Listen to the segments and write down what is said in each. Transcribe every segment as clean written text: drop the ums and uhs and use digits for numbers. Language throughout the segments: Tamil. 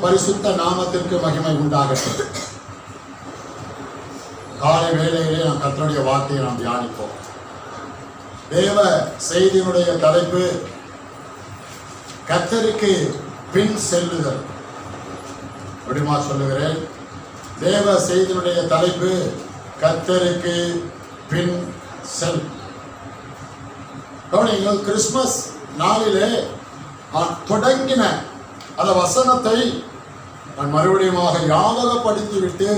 பரிசுத்த நாமத்திற்கு மகிமை உண்டாகட்டும். காலை வேளையிலே நாம் கர்த்தருடைய வார்த்தையை நாம் தியானிப்போம். தேவ செய்தியினுடைய தலைப்பு கர்த்தருக்கு பின் செல்லுதல். அப்படிமா சொல்லுகிறேன். தேவ செய்தியினுடைய தலைப்பு கர்த்தருக்கு பின் செல். கவனிங்கள், கிறிஸ்துமஸ் நாளிலே தொடங்கின அந்த வசனத்தை நான் மறுபடியும் ஞாபகப்படுத்திவிட்டு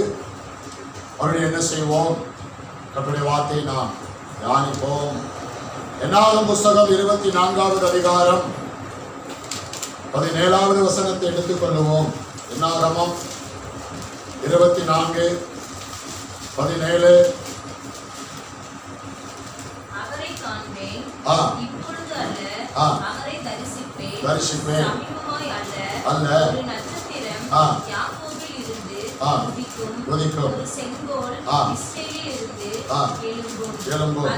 அவருடைய என்ன செய்வோம், கர்த்தருடைய வார்த்தையை நாம் தியானிப்போம். என்னாகும் புஸ்தகம் 24வது அதிகாரம் 17வது வசனத்தை எடுத்துக் கொள்ளுவோம். என்னாகமம் 24:17. தரிசிப்பேன் அல்ல, உதிக்கும் எழும்பும்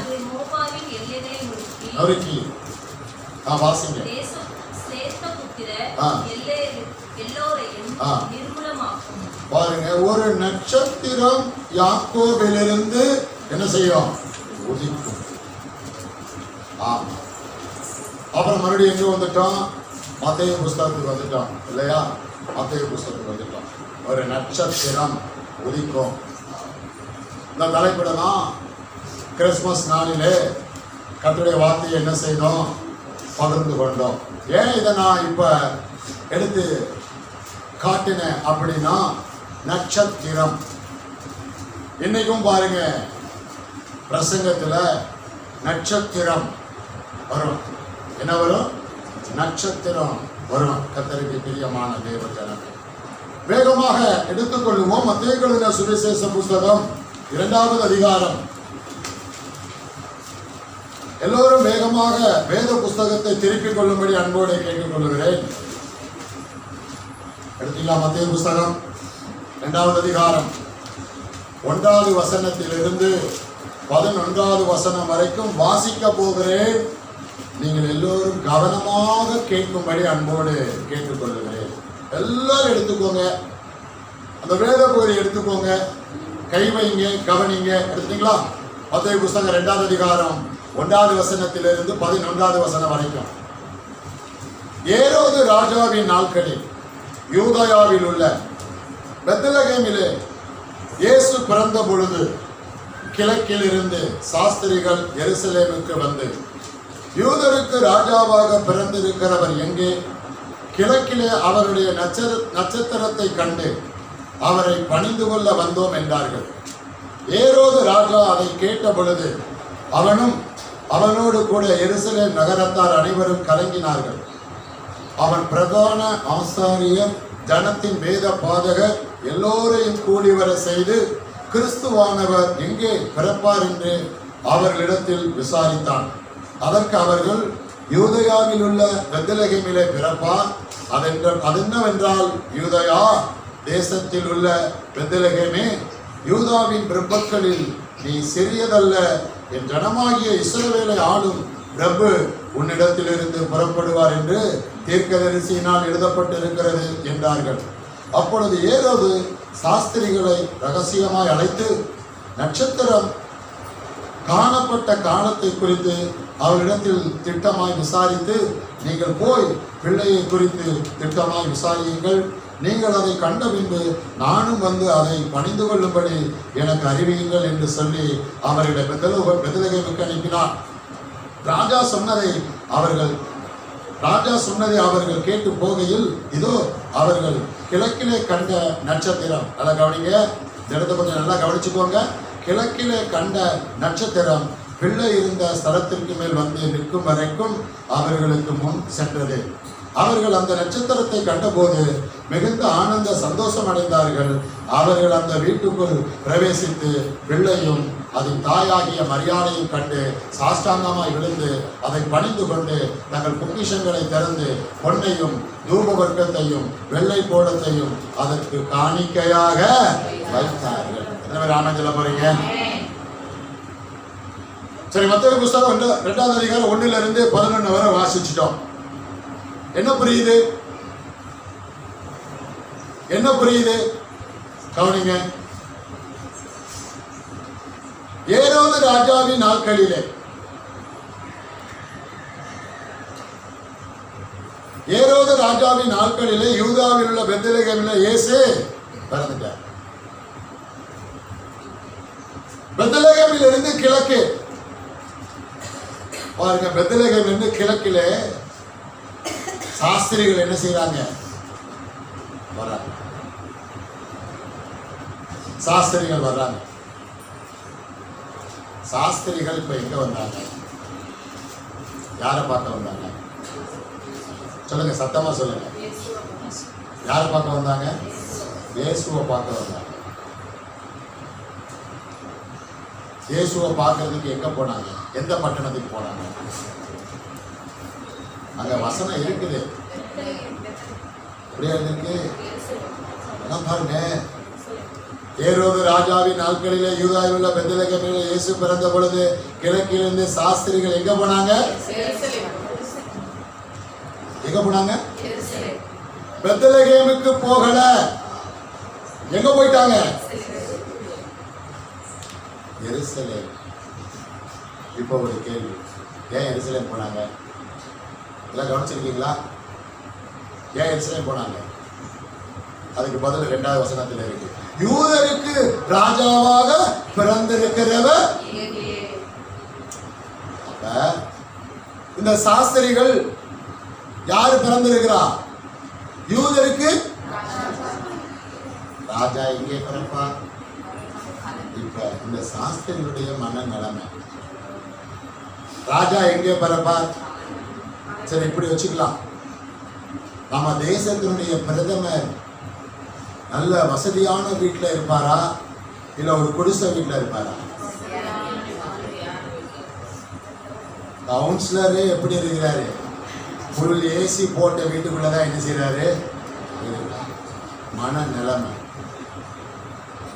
நொறுக்கி வாசிங்க. பாருங்க, ஒரு நட்சத்திரம் யாக்கோபிலிருந்து என்ன செய்யும்? உதிக்கும். அப்புறம் மறுபடியும் எங்க வந்துட்டோம்? மத்தேயு புஸ்தகத்துக்கு வந்துட்டோம் இல்லையா? மத்தேயு புஸ்தகத்துக்கு வந்துட்டோம். ஒரு நட்சத்திரம் உதிக்கும். இந்த தலைப்பிடலாம் கிறிஸ்துமஸ் நாளிலே கர்த்தருடைய வார்த்தையை என்ன செய்தோம்? பகிர்ந்து கொண்டோம். ஏன் இதை நான் இப்ப எடுத்து காட்டினேன் அப்படின்னா, நட்சத்திரம் இன்னைக்கும் பாருங்க பிரசங்கத்துல நட்சத்திரம் வரும். என்ன வரும்? நட்சத்திரம் வரும். கர்த்தருக்கு பிரியமான தேவ ஜனமே, வேகமாக எடுத்துக்கொள்ளுவோம். மத்தேயு எழுதின சுவிசேஷ புஸ்தகம் 2வது அதிகாரம். எல்லோரும் வேகமாக வேத புஸ்தகத்தை திருப்பிக் கொள்ளும்படி அன்போடு கேட்டுக் கொள்ளுகிறேன். எடுத்தீங்களா? மத்தேயு புஸ்தகம் 2வது அதிகாரம் 1வது வசனத்திலிருந்து 11வது வசனம் வரைக்கும் வாசிக்க போகிறேன். நீங்கள் எல்லோரும் கவனமாக கேட்கும்படி அன்போடு கேட்டுக்கொள்ளுகிறேன். எல்லாரும் எடுத்துக்கோங்க, அந்த வேத பகுதியை எடுத்துக்கோங்க, கை வைங்க, கவனிங்க. எடுத்தீங்களா? மத்தேயு புஸ்தகம் 2வது அதிகாரம் 1வது வசனத்திலிருந்து 11வது வசனம் வரைக்கும். ஏரோது ராஜாவின் நாட்களில் யூதயாவில் உள்ள பெத்லகேமிலே இயேசு பிறந்த பொழுது கிழக்கில் இருந்து சாஸ்திரிகள் எருசலேமுக்கு வந்து, யூதருக்கு ராஜாவாக பிறந்திருக்கிறவர் எங்கே? கிழக்கிலே அவருடைய நட்சத்திரத்தை கண்டு அவரை பணிந்து கொள்ள வந்தோம் என்றார்கள். ஏரோது ராஜா அதை கேட்ட பொழுது அவனும் அவனோடு கூட எருசலேம் நகரத்தார் அனைவரும் கலங்கினார்கள். அவன் பிரதான ஆசாரியர், ஜனத்தின் வேத பாதகர் எல்லோரையும் கூடி வர செய்து கிறிஸ்துவானவர் எங்கே பிறப்பார் என்று அவர்களிடத்தில் விசாரித்தான். அதற்கு அவர்கள், யூதயாவில் உள்ள பெத்லகேமிலே பிறப்பார். அதென்னவென்றால், யூதயா தேசத்தில் உள்ள பெத்லகேமே, யூதாவின் பிரபுக்களில் நீ சிறியதல்ல, என் ஜனமாகிய இஸ்ரவேலை ஆளும் பிரபு உன்னிடத்திலிருந்து புறப்படுவார் என்று தீர்க்கதரிசியினால் எழுதப்பட்டிருக்கிறது என்றார்கள். அப்பொழுது ஏரோது சாஸ்திரிகளை ரகசியமாய் அழைத்து நட்சத்திரம் காணப்பட்ட காலத்தை குறித்து அவரிடத்தில் திட்டமாய் விசாரித்து, நீங்கள் போய் பிள்ளையை குறித்து திட்டமாய் விசாரியுங்கள், நீங்கள் அதை கண்ட பின்பு நானும் வந்து அதை பணிந்து கொள்ளும்படி எனக்கு அறிவியுங்கள் என்று சொல்லி அவரிடம் பெத்லகேமுக்கு அனுப்பினார். ராஜா சொன்னதை அவர்கள் கேட்டு போகையில், இதோ அவர்கள் கிழக்கிலே கண்ட நட்சத்திரம். நல்லா கவனிங்க, இந்த இடத்த கொஞ்சம் நல்லா கவனிச்சுக்கோங்க. கிழக்கிலே கண்ட நட்சத்திரம் பிள்ளை இருந்த ஸ்தலத்திற்கு மேல் வந்து நிற்கும் வரைக்கும் அவர்களுக்கு முன் சென்றது. அவர்கள் அந்த நட்சத்திரத்தை கண்டபோது மிகுந்த ஆனந்த சந்தோஷம் அடைந்தார்கள். அவர்கள் அந்த வீட்டுக்குள் பிரவேசித்து பிள்ளையும் அதன் தாயாகிய மரியாதையும் கண்டு சாஷ்டாங்கமாய் விழுந்து அதை பணிந்து கொண்டு தங்கள் பொக்கிஷங்களை திறந்து பொன்னையும் தூப வர்க்கத்தையும் வெள்ளை கோலத்தையும் அதற்கு காணிக்கையாக வைத்தார்கள். ஆனந்த சொல்ல போறீங்க? சரி, மத்தேயு புஸ்தகம் 2வது அதிகாரம் 1லிருந்து 11 வரை வாசிச்சிட்டோம். என்ன புரியுது? என்ன புரியுது? கவனிங்க. ஏரோது ராஜாவின் நாட்களிலே, ஏரோது ராஜாவின் நாட்களிலே யூதாவில் உள்ள பெத்லகேமில் இயேசு பிறந்துட்டார். பெத்லகேமில் இருந்து கிழக்கு பாருங்க, பெத்லகேமில் இருந்து கிழக்கிலே சாஸ்திரிகள் என்ன செய்யறாங்க? வர்றாங்க. சாஸ்திரிகள் வர்றாங்க. சாஸ்திரிகள் இப்ப எங்க வந்தாங்க? யாரை பார்க்க வந்தாங்க? சொல்லுங்க, சத்தமா சொல்லுங்க. யாரை பார்க்க வந்தாங்க? இயேசுவை பார்க்க வந்தாங்க. இயேசுவை பார்க்கறதுக்கு எங்க போனாங்க? எந்த பட்டணத்துக்கு போனாங்க? அங்க வசனம் இருக்குது. அப்படியே இருக்கு. பாருங்க, ஏரோது ராஜாவின் நாட்களிலே யூதாவில் உள்ள பெத்லகேமிலே இயேசு பிறந்த பொழுது கிழக்கிலிருந்து சாஸ்திரிகள் எங்க போனாங்க? எங்க போனாங்க? பெத்லகேமுக்கு போகல. எங்க போயிட்டாங்க? எருசலேம். இப்போ ஒரு கேள்வி, ஏன் எருசலேம் போனாங்க? எல்லாம் கவனிச்சிருக்கீங்களா? ஏன் எருசலேம் போனாங்க? அதுக்கு பதில் 2வது வசனத்தில் இருக்கு. யூதருக்கு ராஜாவாக பிறந்திருக்கிறவர். இந்த சாஸ்திரிகள் யாரு பிறந்திருக்கிறா? யூதருக்கு ராஜா எங்கே பிறப்பார்? இப்ப இந்த சாஸ்திரிகளுடைய மன நிலைமை, ராஜா எங்கே பிறப்பார்? சரி, இப்படி வச்சுக்கலாம். நம்ம தேசத்தினுடைய பிரதமர் நல்ல வசதியான வீட்டில் இருப்பாரா, இல்ல ஒரு குடிசை வீட்டில் இருப்பாரா? கவுன்சிலரே எப்படி இருக்கிறாரு? ஃபுல் ஏசி போட்ட வீட்டுக்குள்ளதான் என்ன செய்யறாரு? மன நிலைமை.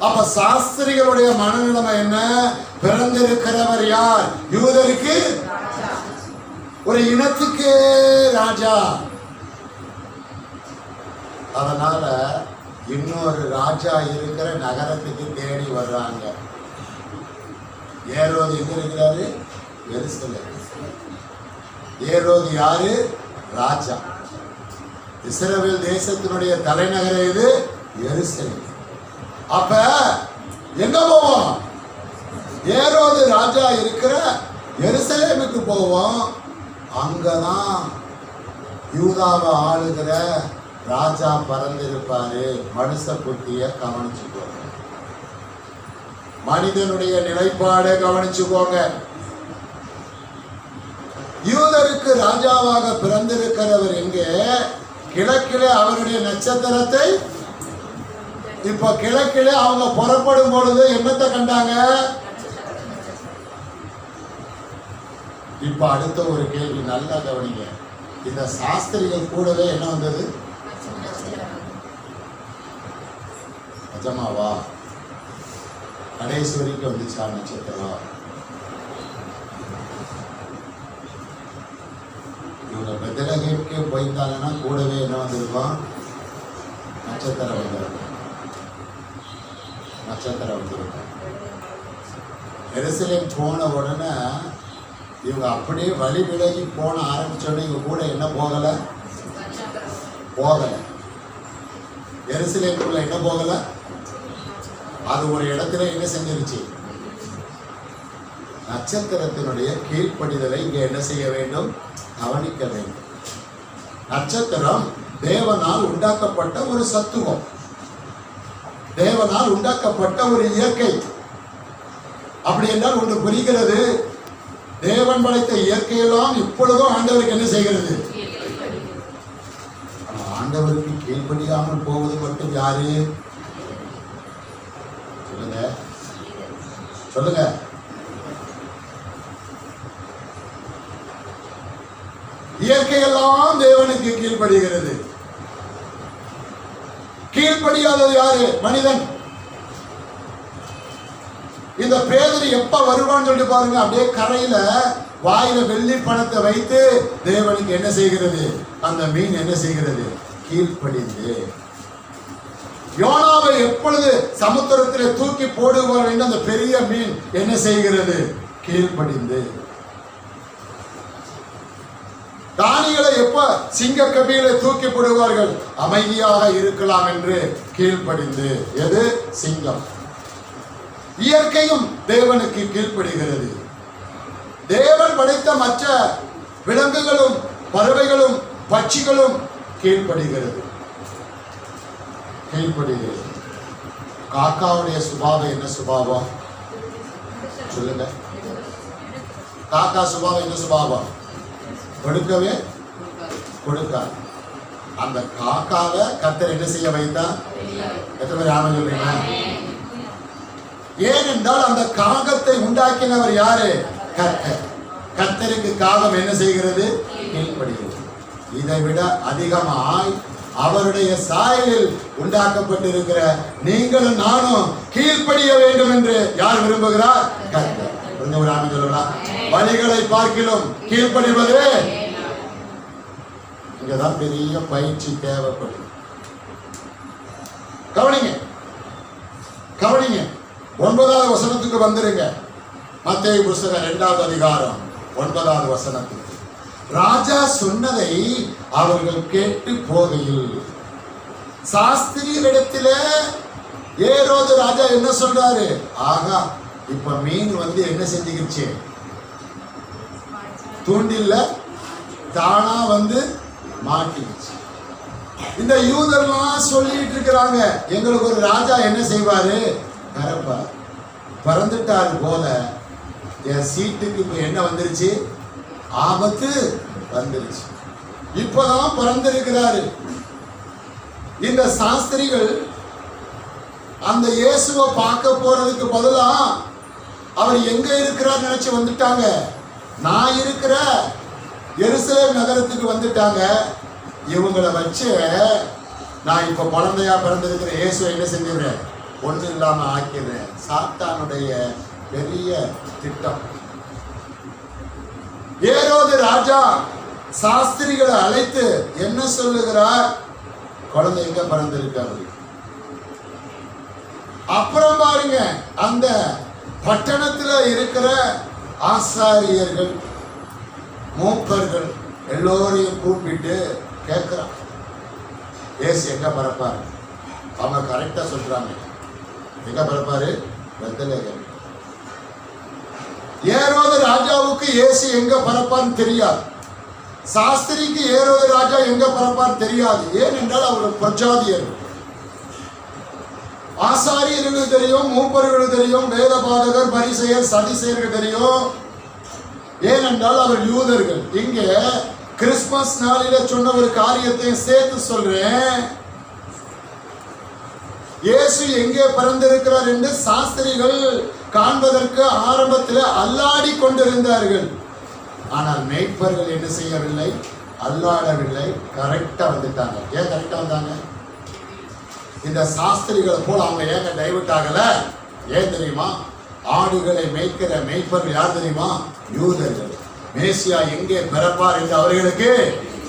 அப்ப சாஸ்திரிகளுடைய மனநிலைமை என்ன? பிறந்திருக்கிறவர் யார்? யூதருக்கு, ஒரு இனத்துக்கு ராஜா. அதனால இன்னொரு ராஜா இருக்கிற நகரத்துக்கு தேடி வர்றாங்க. ஏரோது எங்க இருக்கிறாரு? எருசலேம். ஏரோது யாரு? ராஜா. இஸ்ரவேல் தேசத்தினுடைய தலைநகரம் இது எருசலேம். அப்ப எங்க போவோம்? ஏரோது ராஜா இருக்கிற எருசலேமுக்கு போவோம். அங்கதான் யூதாவை ஆளுகிற ராஜா பறந்திருப்பாரு. மனுஷ புத்திய கவனிச்சுக்கோங்க, மனிதனுடைய நிலைப்பாடு கவனிச்சுக்கோங்க. யூதருக்கு ராஜாவாக பிறந்திருக்கிறவர் எங்கே? கிழக்கிலே அவருடைய நட்சத்திரத்தை. இப்ப கிழக்கிலே அவங்க புறப்படும் பொழுது என்னத்தை கண்டாங்க? இப்ப அடுத்த ஒரு கேள்வி, நல்லா கவனிங்க. இந்த சாஸ்திரிகள் கூடவே என்ன வந்தது? நிஜமாவா? கடைசி வரைக்கும் வந்துச்சா நட்சத்திரம்? இவங்க பெத்லகேமுக்கே போயிருந்தாங்கன்னா கூடவே என்ன வந்திருக்கும்? நட்சத்திரம் வந்திருக்கும். நட்சத்திரம் வந்திருக்கும். எருசலேம் போன உடனே இவங்க அப்படியே வழி விலகி போன ஆரம்பிச்சோடனே இவங்க கூட என்ன போகல? எருசலேமுக்குள்ள என்ன போகல? அது ஒரு இடத்துல என்ன செஞ்சிருச்சு? நட்சத்திரத்தினுடைய கீழ்ப்படிதலை இங்க என்ன செய்ய வேண்டும்? கவனிக்க வேண்டும். நட்சத்திரம் தேவனால் உண்டாக்கப்பட்ட ஒரு சத்துவம், தேவனால் உண்டாக்கப்பட்ட ஒரு இயற்கை. அப்படி என்றால் ஒன்று புரிகிறது, தேவன் படைத்த இயற்கையெல்லாம் இப்பொழுதும் ஆண்டவருக்கு என்ன செய்கிறது? ஆண்டவருக்கு கீழ்ப்படியாமல் போவது மட்டும் யாரு? சொல்லுங்க, சொல்லுங்க. இயற்கையெல்லாம் தேவனுக்கு கீழ்ப்படுகிறது. கீழ்ப்படியாதது யாரு? மனிதன். இந்த பேதரி எப்ப வருவான்னு சொல்லிட்டு பாருங்க. அப்படியே கரையில வாயில வெள்ளி பணத்தை வைத்து தேவனுக்கு என்ன செய்கிறது? அந்த மீன் என்ன செய்கிறது? கீழ்ப்படிந்து. யோனாவை எப்பொழுது சமுத்திரத்திலே தூக்கி போடுவார் என்று அந்த பெரிய மீன் என்ன செய்கிறது? கீழ்ப்படிந்து. தானிகளை எப்ப சிங்க கபிகளை தூக்கி போடுவார்கள்? அமைதியாக இருக்கலாம் என்று கீழ்ப்படிந்து. எது? சிங்கம். இயற்கையும் தேவனுக்கு கீழ்ப்படுகிறது. தேவன் படைத்த மற்ற விலங்குகளும் பறவைகளும் பட்சிகளும் கீழ்ப்படுகிறது. காக்காவுடைய சுபாவம் என்ன சுபாவம் சொல்லுங்க? காக்கா சுபாவம் என்ன சுபாவம்? கொடுக்கவே கொடுக்காது. அந்த காக்காவை கர்த்தர் என்ன செய்ய வைத்தார்? எத்தனை பேர் ஆமென் சொல்றீங்க? ஏனென்றால் அந்த காகத்தை உண்டாக்கினவர் யாரு? கர்த்தர். கர்த்தருக்கு காகம் என்ன செய்கிறது? கீழ்ப்படுகிறது. இதை விட அதிகமாய் அவருடைய சாயலில் உண்டாக்கப்பட்டிருக்கிற நீங்களும் நானும் கீழ்ப்படிய வேண்டும் என்று யார் விரும்புகிறார்? கர்த்தர். ஒரு ஆமென் சொல்லலாம். வழிகளை பார்க்கிலும் கீழ்ப்படிவது. இங்கதான் பெரிய பயிற்சி தேவைப்படும். கவனிங்க கவனிங்க. 9வது வசனத்துக்கு வந்துருங்க. மத்தேயு புத்தகம் 2வது அதிகாரம் 9வது வசனத்துக்கு. ராஜா சொன்னதை அவர்கள் கேட்டு போகையில் சாஸ்திரியிடத்திலே ஏரோது ராஜா என்ன சொல்றாரு? ஆகா, இப்ப மீன் வந்து என்ன செஞ்சுக்கிச்சு? தூண்டில்ல தானா வந்து மாட்டிக்கிச்சு. இந்த யூதர்லாம் சொல்லிட்டு இருக்கிறாங்க, எங்களுக்கு ஒரு ராஜா என்ன செய்வாரு? பறப்பார். பறந்துட்டாரு போல என் சீட்டுக்கு இப்ப என்ன வந்துருச்சு? ஆபத்து வந்துருச்சு. இப்பதான் பறந்திருக்கிறாரு. இந்த சாஸ்திரிகள் அந்த இயேசுவை பார்க்க போறதுக்கு பதிலா அவர் எங்க இருக்கிறார் நினைச்சு வந்துட்டாங்க. நான் இருக்கிற எருசலேம் நகரத்துக்கு வந்துட்டாங்க. இவங்களை வச்சு நான் இப்ப குழந்தையா பிறந்திருக்கிற இயேசுவை என்ன செஞ்சிடுறேன்? ஒண்ணு இல்லாம ஆக்கிறேன். சாத்தானுடைய பெரிய திட்டம். ஏரோது ராஜா சாஸ்திரிகளை அழைத்து என்ன சொல்லுகிறார்? குழந்தை எங்க பிறந்திருக்காரு. அப்புறம் பாருங்க, அந்த பட்டணத்துல இருக்கிற ஆசாரியர்கள் மூப்பர்கள் எல்லோரையும் கூப்பிட்டு கேட்கிறான், ஏசு எங்க பறப்பாரு? அவங்க கரெக்டா சொல்றாங்க, எங்க பறப்பாரு? பெத்லகேம். ஏரோது ராஜாவுக்கு இயேசு எங்க பறப்பான்னு தெரியாது. சாஸ்திரிக்கு ஏரோது ராஜா எங்க பறப்பான்னு தெரியாது. ஏனென்றால் அவர் பிரஜாதியர். ஆசாரியர்களுக்கு தெரியும், மூப்பர்களுக்கு தெரியும், வேத பாதகர், பரிசேயர், சதிசேயர்கள் தெரியும். ஏனென்றால் அவர் யூதர்கள். இங்கே கிறிஸ்துமஸ் நாளில சொன்ன ஒரு காரியத்தை சேர்த்து சொல்றேன். இயேசு எங்கே பிறந்திருக்கிறார் என்று சாஸ்திரிகள் காண்பதற்கு ஆரம்பத்தில் அல்லாடி கொண்டிருந்தார்கள். ஆனால் மேய்ப்பர்கள் என்ன செய்யவில்லை? அல்லாடவில்லை. கரெக்டா வந்துட்டாங்க. ஏன் கரெக்டா வந்தாங்க? இந்த சாஸ்திரிகளை போல அவங்க ஏங்க டைவர்ட் ஆகல? ஏன் தெரியுமா? ஆடுகளை மேய்க்கிற மேய்ப்பர்கள் யார் தெரியுமா? யூதர்கள். மேசியா எங்கே பிறப்பார் என்று அவர்களுக்கு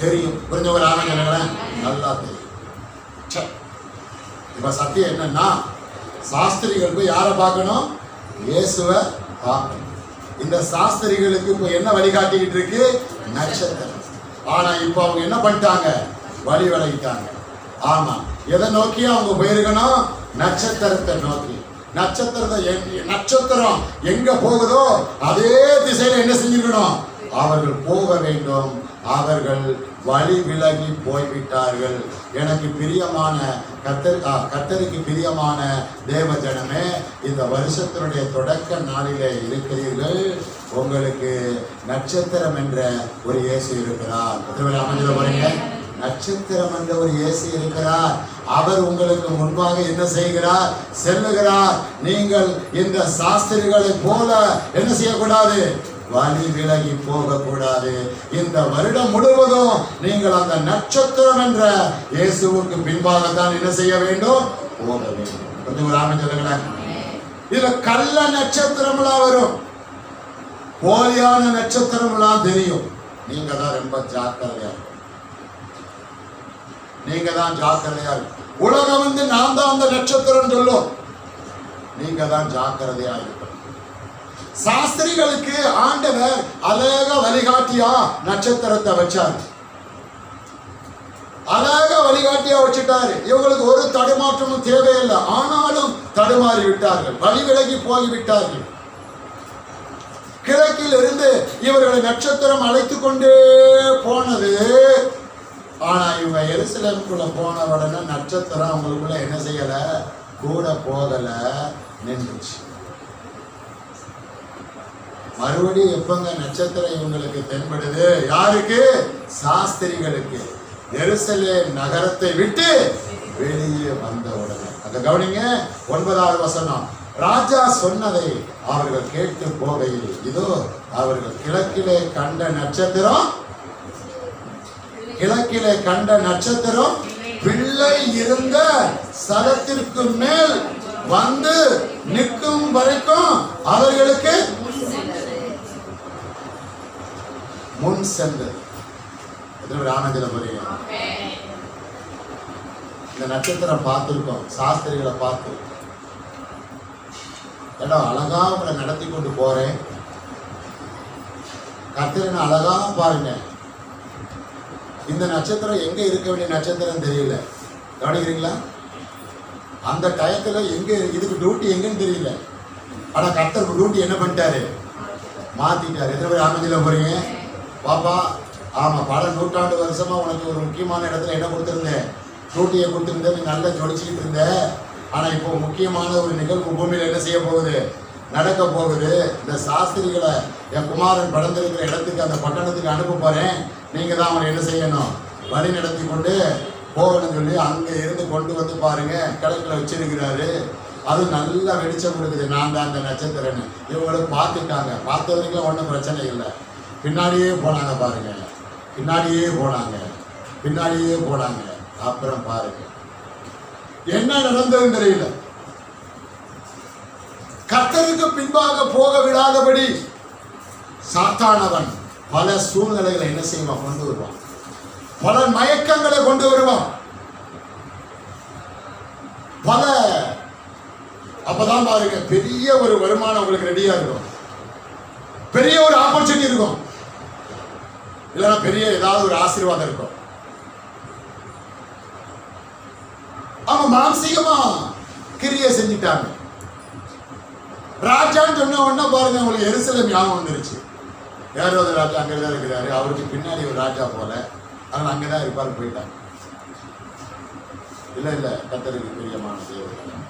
தெரியும். புரிஞ்சவராக நல்லா தெரியும். இப்ப சத்தியம் என்னன்னா, சாஸ்திரிகள் போய் யாரை பார்க்கணும்? இயேசுவை பார்க்கணும். இந்த சாஸ்திரிகளுக்கு இப்ப என்ன வழிகாட்டிக்கிட்டு இருக்கு? நட்சத்திரம். ஆனா இப்ப அவங்க என்ன பண்ணிட்டாங்க? வழி விலகிட்டாங்க. ஆமா, எதை நோக்கி அவங்க போயிருக்கணும்? நட்சத்திரத்தை நோக்கி. நட்சத்திரம் எங்க போகுதோ அதே திசையில என்ன செஞ்சிருக்கணும்? அவர்கள் போக வேண்டும். அவர்கள் வழி விலகி போய்விட்டார்கள். எனக்கு பிரியமான கர்த்தருக்கு பிரியமான தேவ ஜனமே, இந்த வருஷத்தினுடைய தொடக்க நாளிலே இருக்கிறீர்கள். உங்களுக்கு நட்சத்திரம் என்ற ஒரு இயேசு இருக்கிறார். அமைஞ்சல போறீங்க. நட்சத்திரம் என்ற ஒரு இயேசு இருக்கிறார். அவர் உங்களுக்கு முன்பாக என்ன செய்கிறார்? செல்லுகிறார். நீங்கள் இந்த சாஸ்திரிகளை போல என்ன செய்யக்கூடாது? வழி விலகி போகக்கூடாது. இந்த வருடம் முழுவதும் நீங்கள் அந்த நட்சத்திரம் என்ற இயேசுவுக்கு பின்பாகத்தான் என்ன செய்ய வேண்டும்? போக வேண்டும். கொஞ்சம் ஒரு ஆமென் சொல்லுங்களேன். இதுல கள்ள நட்சத்திரம்லாம் வரும், போலியான நட்சத்திரம்லாம் தெரியும். நீங்க தான் ரொம்ப ஜாக்கிரதையா இருக்கும். நீங்க தான் ஜாக்கிரதையா இருக்கும். உலகம் வந்து நான் தான் அந்த நட்சத்திரம் சொல்லும். நீங்க தான் ஜாக்கிரதையா இருக்கணும். சாஸ்திரிகளுக்கு ஆண்டவர் அழக வழிகாட்டியா நட்சத்திரத்தை வச்சார். அழக வழிகாட்டியா வச்சுட்டாரு. இவங்களுக்கு ஒரு தடுமாற்றமும் தேவையில்லை. ஆனாலும் தடுமாறி விட்டார்கள், வழி விலகி போய்விட்டார்கள். கிழக்கில் இருந்து இவர்களை நட்சத்திரம் அழைத்து கொண்டே போனது. ஆனா இவங்க எருசலேமுக்குள்ள போன உடனே நட்சத்திரம் அவங்களுக்குள்ள என்ன செய்யல, கூட போகல, நின்றுச்சு. மறுபடியும் எப்பங்க நட்சத்திரம் இவங்களுக்கு தென்படுது? யாருக்கு? சாஸ்திரிகளுக்கு. எருசலேம் நகரத்தை விட்டு வெளியே வந்த உடனே. அத கவனிங்க, 9வது வசனம். ராஜா சொன்னதை அவர்கள் கேட்டு போகையில் இதோ அவர்கள் கிழக்கிலே கண்ட நட்சத்திரம், கிழக்கிலே கண்ட நட்சத்திரம் பிள்ளை இருந்த ஸ்தலத்திற்கு மேல் வந்து நிற்கும் வரைக்கும் அவர்களுக்கு முன் சென்றது. ஆனந்தில் புரியும். இந்த நட்சத்திரம் பார்த்திருக்கோம், சாஸ்திரிகளை பார்த்து இடம் அழகா உங்களை நடத்தி கொண்டு போறேன். கர்த்தரை அழகா பாருங்க. இந்த நட்சத்திரம் எங்க இருக்க வேண்டிய நட்சத்திரம் தெரியல, கவனிக்கிறீங்களா? அந்த டயத்துல எங்க இதுக்கு டியூட்டி எங்கன்னு தெரியல. ஆனா கர்த்தருக்கு டியூட்டி என்ன பண்ணிட்டாரு? மாத்திட்டாரு. எத்தனை பேர் ஆனந்தில் போறீங்க? பாப்பா, ஆமா, பல நூற்றாண்டு வருஷமா உனக்கு ஒரு முக்கியமான இடத்துல என்ன கொடுத்துருந்தேன்? டியூட்டியை கொடுத்துருந்தேன். நீ நல்லா ஜொலிச்சுக்கிட்டு இருந்த. ஆனா இப்போ முக்கியமான ஒரு நிகழ்வு பூமியில என்ன செய்ய போகுது, நடக்க போகுது. இந்த சாஸ்திரிகளை என் குமாரன் படந்திருக்கிற இடத்துக்கு, அந்த பட்டணத்துக்கு அனுப்ப போறேன். நீங்க தான் அவனை என்ன செய்யணும், வழி நடத்தி கொண்டு போகணும்னு சொல்லி அங்க இருந்து கொண்டு வந்து பாருங்க, கிழக்குல வச்சிருக்கிறாரு. அது நல்லா வெளிச்சம் கொடுக்குது. நான் தான் அந்த நட்சத்திரன்னு இவங்களும் பார்த்துட்டாங்க. பார்த்த வரைக்கும் ஒன்றும் பிரச்சனை இல்லை. பின்னாடியே போனாங்க பாருங்க, பின்னாடியே போனாங்க, பின்னாடியே போனாங்க. அப்புறம் பாருங்க என்ன நடந்ததுன்னு தெரியல. கர்த்தருக்கு பின்பாக போக விடாதபடி சாத்தானவன் பல சூழ்நிலைகளை என்ன செய்வான், கொண்டு வருவான். பல மயக்கங்களை கொண்டு வருவான். பல அப்பதான் பாருங்க பெரிய ஒரு வருமானம் உங்களுக்கு ரெடியா இருக்கும், பெரிய ஒரு ஆப்பர்ச்சுனிட்டி இருக்கும், இல்லைன்னா பெரிய ஏதாவது ஒரு ஆசீர்வாதம் இருக்கும். அவங்க மானசீகமா கிரியை செஞ்சிட்டாங்க. ராஜான்னு சொன்ன உடனே பாருங்க உங்களுக்கு எருசலேம் ஞாபகம் வந்துருச்சு. ஏரோது ராஜா அங்கதான் இருக்கிறாரு, அவருக்கு பின்னாடி ஒரு ராஜா போல, அதனால அங்கதான் இருப்பாரு, போயிட்டாங்க. இல்ல இல்ல, கர்த்தருக்கு பிரியமான தேவன்.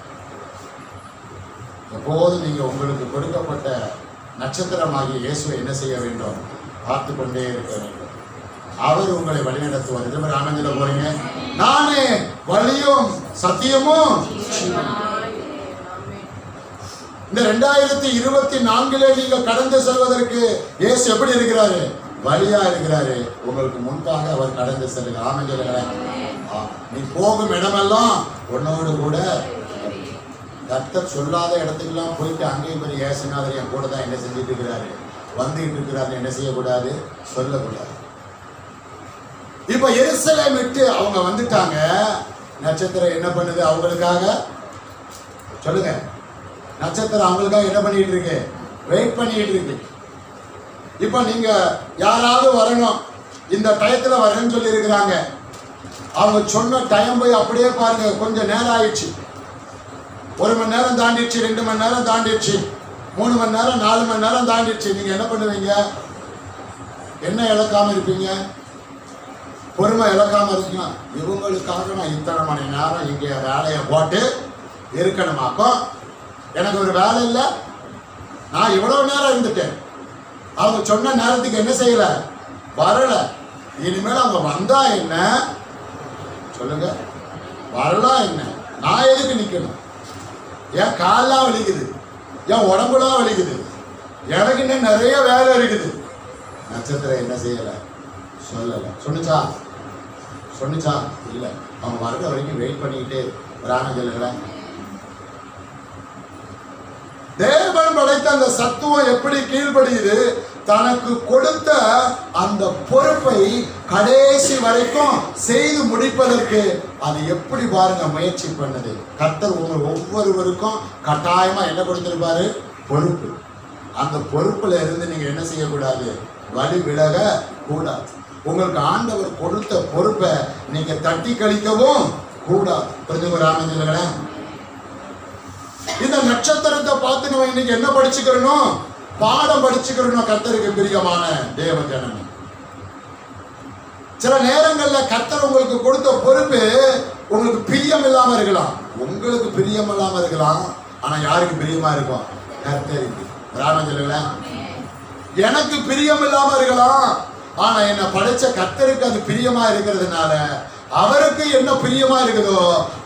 எப்போதும் நீங்க உங்களுக்கு கொடுக்கப்பட்ட நட்சத்திரமாகிய இயேசுவை என்ன செய்ய வேண்டும், பார்த்து கொண்டே இருக்க வேண்டும். அவர் உங்களை வழிநடத்துவார். இதே மாதிரி ஆனந்தில் போறீங்க, நானே வழியும் சத்தியமும். இந்த 2024 நீங்க கடந்து செல்வதற்கு இயேசு எப்படி இருக்கிறாரு, வழியா இருக்கிறாரு. உங்களுக்கு முன்பாக அவர் கடந்து செல்லுங்க. ஆனந்தில நீ போகும் இடமெல்லாம் உன்னோடு கூட. கர்த்தர் சொல்லாத இடத்துக்கெல்லாம் போயிட்டு அங்கேயும் போய் ஏசுநாதர் என் கூட தான் என்ன செஞ்சுட்டு இருக்கிறாரு, வந்துட்டு இருக்கிறாரு. என்ன செய்யக்கூடாது, சொல்லக்கூடாது. இப்ப எருசலேம் விட்டு அவங்க வந்துட்டாங்க. நட்சத்திரம் என்ன பண்ணுது அவங்களுக்காக, சொல்லுங்க? நட்சத்திரம் அவங்களுக்காக என்ன பண்ணிட்டு இருக்கு, வெயிட் பண்ணிட்டு இருக்கு. இப்ப நீங்க யாராவது வரணும், இந்த டயத்துல வரேன்னு சொல்லி இருக்கிறாங்க. அவங்க சொன்ன டைம் போய் அப்படியே பாருங்க, கொஞ்சம் நேரம் ஆயிடுச்சு. 1 மணி நேரம் தாண்டிடுச்சு, 2 மணி நேரம் தாண்டிடுச்சு, 3 மணி நேரம், 4 மணி நேரம் தாண்டிடுச்சு. நீங்க என்ன பண்ணுவீங்க, என்ன இழக்காம இருப்பீங்க, பொறுமை இழக்காம இருக்கீங்க. இவங்களுக்காக நான் இத்தனை மணி நேரம் இங்கே வேலையை போட்டு இருக்கணுமாக்கோ, எனக்கு ஒரு வேலை இல்லை, நான் இவ்வளவு நேரம் இருந்துட்டேன். அவங்க சொன்ன நேரத்துக்கு என்ன செய்யல, வரல. இனிமேல் அவங்க வந்தா என்ன, சொல்லுங்க, வரலாம் என்ன, நான் எதுக்கு நிக்கணும்? என் கால்லாம் வலிக்குது, என் உடம்புலாம் வலிக்குது, எனக்கு இன்னும் நிறைய வேலை இருக்குது. நட்சத்திரம் என்ன செய்யல, சொல்லல. சொன்னிச்சா இல்ல. அவங்க வர்ற வரைக்கும் வெயிட் பண்ணிக்கிட்டு வராங்க. தேவன் படைத்த அந்த சத்துவம் எப்படி கீழ்ப்படியுது? தனக்கு கொடுத்த அந்த பொறுப்பை கடைசி வரைக்கும் செய்து முடிப்பதற்கு அது எப்படி பாருங்க முயற்சி பண்ணுது. கர்த்தர் ஒவ்வொருவருக்கும் கட்டாயமா என்ன கொடுத்திருப்பாரு? பொறுப்பு. அந்த பொறுப்புல இருந்து நீங்க என்ன செய்யக்கூடாது? வழி விலக கூடாது. உங்களுக்கு ஆண்டவர் கொடுத்த பொறுப்பை நீங்க தட்டி கழிக்கவும் கூடாது. புரிஞ்சுக்கிறாங்க? இந்த நட்சத்திரத்தை பார்த்து நம்ம இன்னைக்கு என்ன படிச்சுக்கிறோம்? பாடம் படிச்சுக்கிறோம். கர்த்தருக்கு பிரியமான தேவ ஜனமே, சில நேரங்கள்ல கர்த்தர் உங்களுக்கு கொடுத்த பொறுப்பு உங்களுக்கு பிரியம் இல்லாம இருக்கலாம். உங்களுக்கு பிரியம் இல்லாம இருக்கலாம். ஆனா யாருக்கு பிரியமா இருக்கும்? கர்த்தருக்கு. ராமஞ்சல எனக்கு பிரியம் இல்லாம இருக்கலாம். ஆனா என்ன படைச்ச கர்த்தருக்கு அது பிரியமா இருக்கிறதுனால அவருக்கு என்ன பிரியமா இருக்குதோ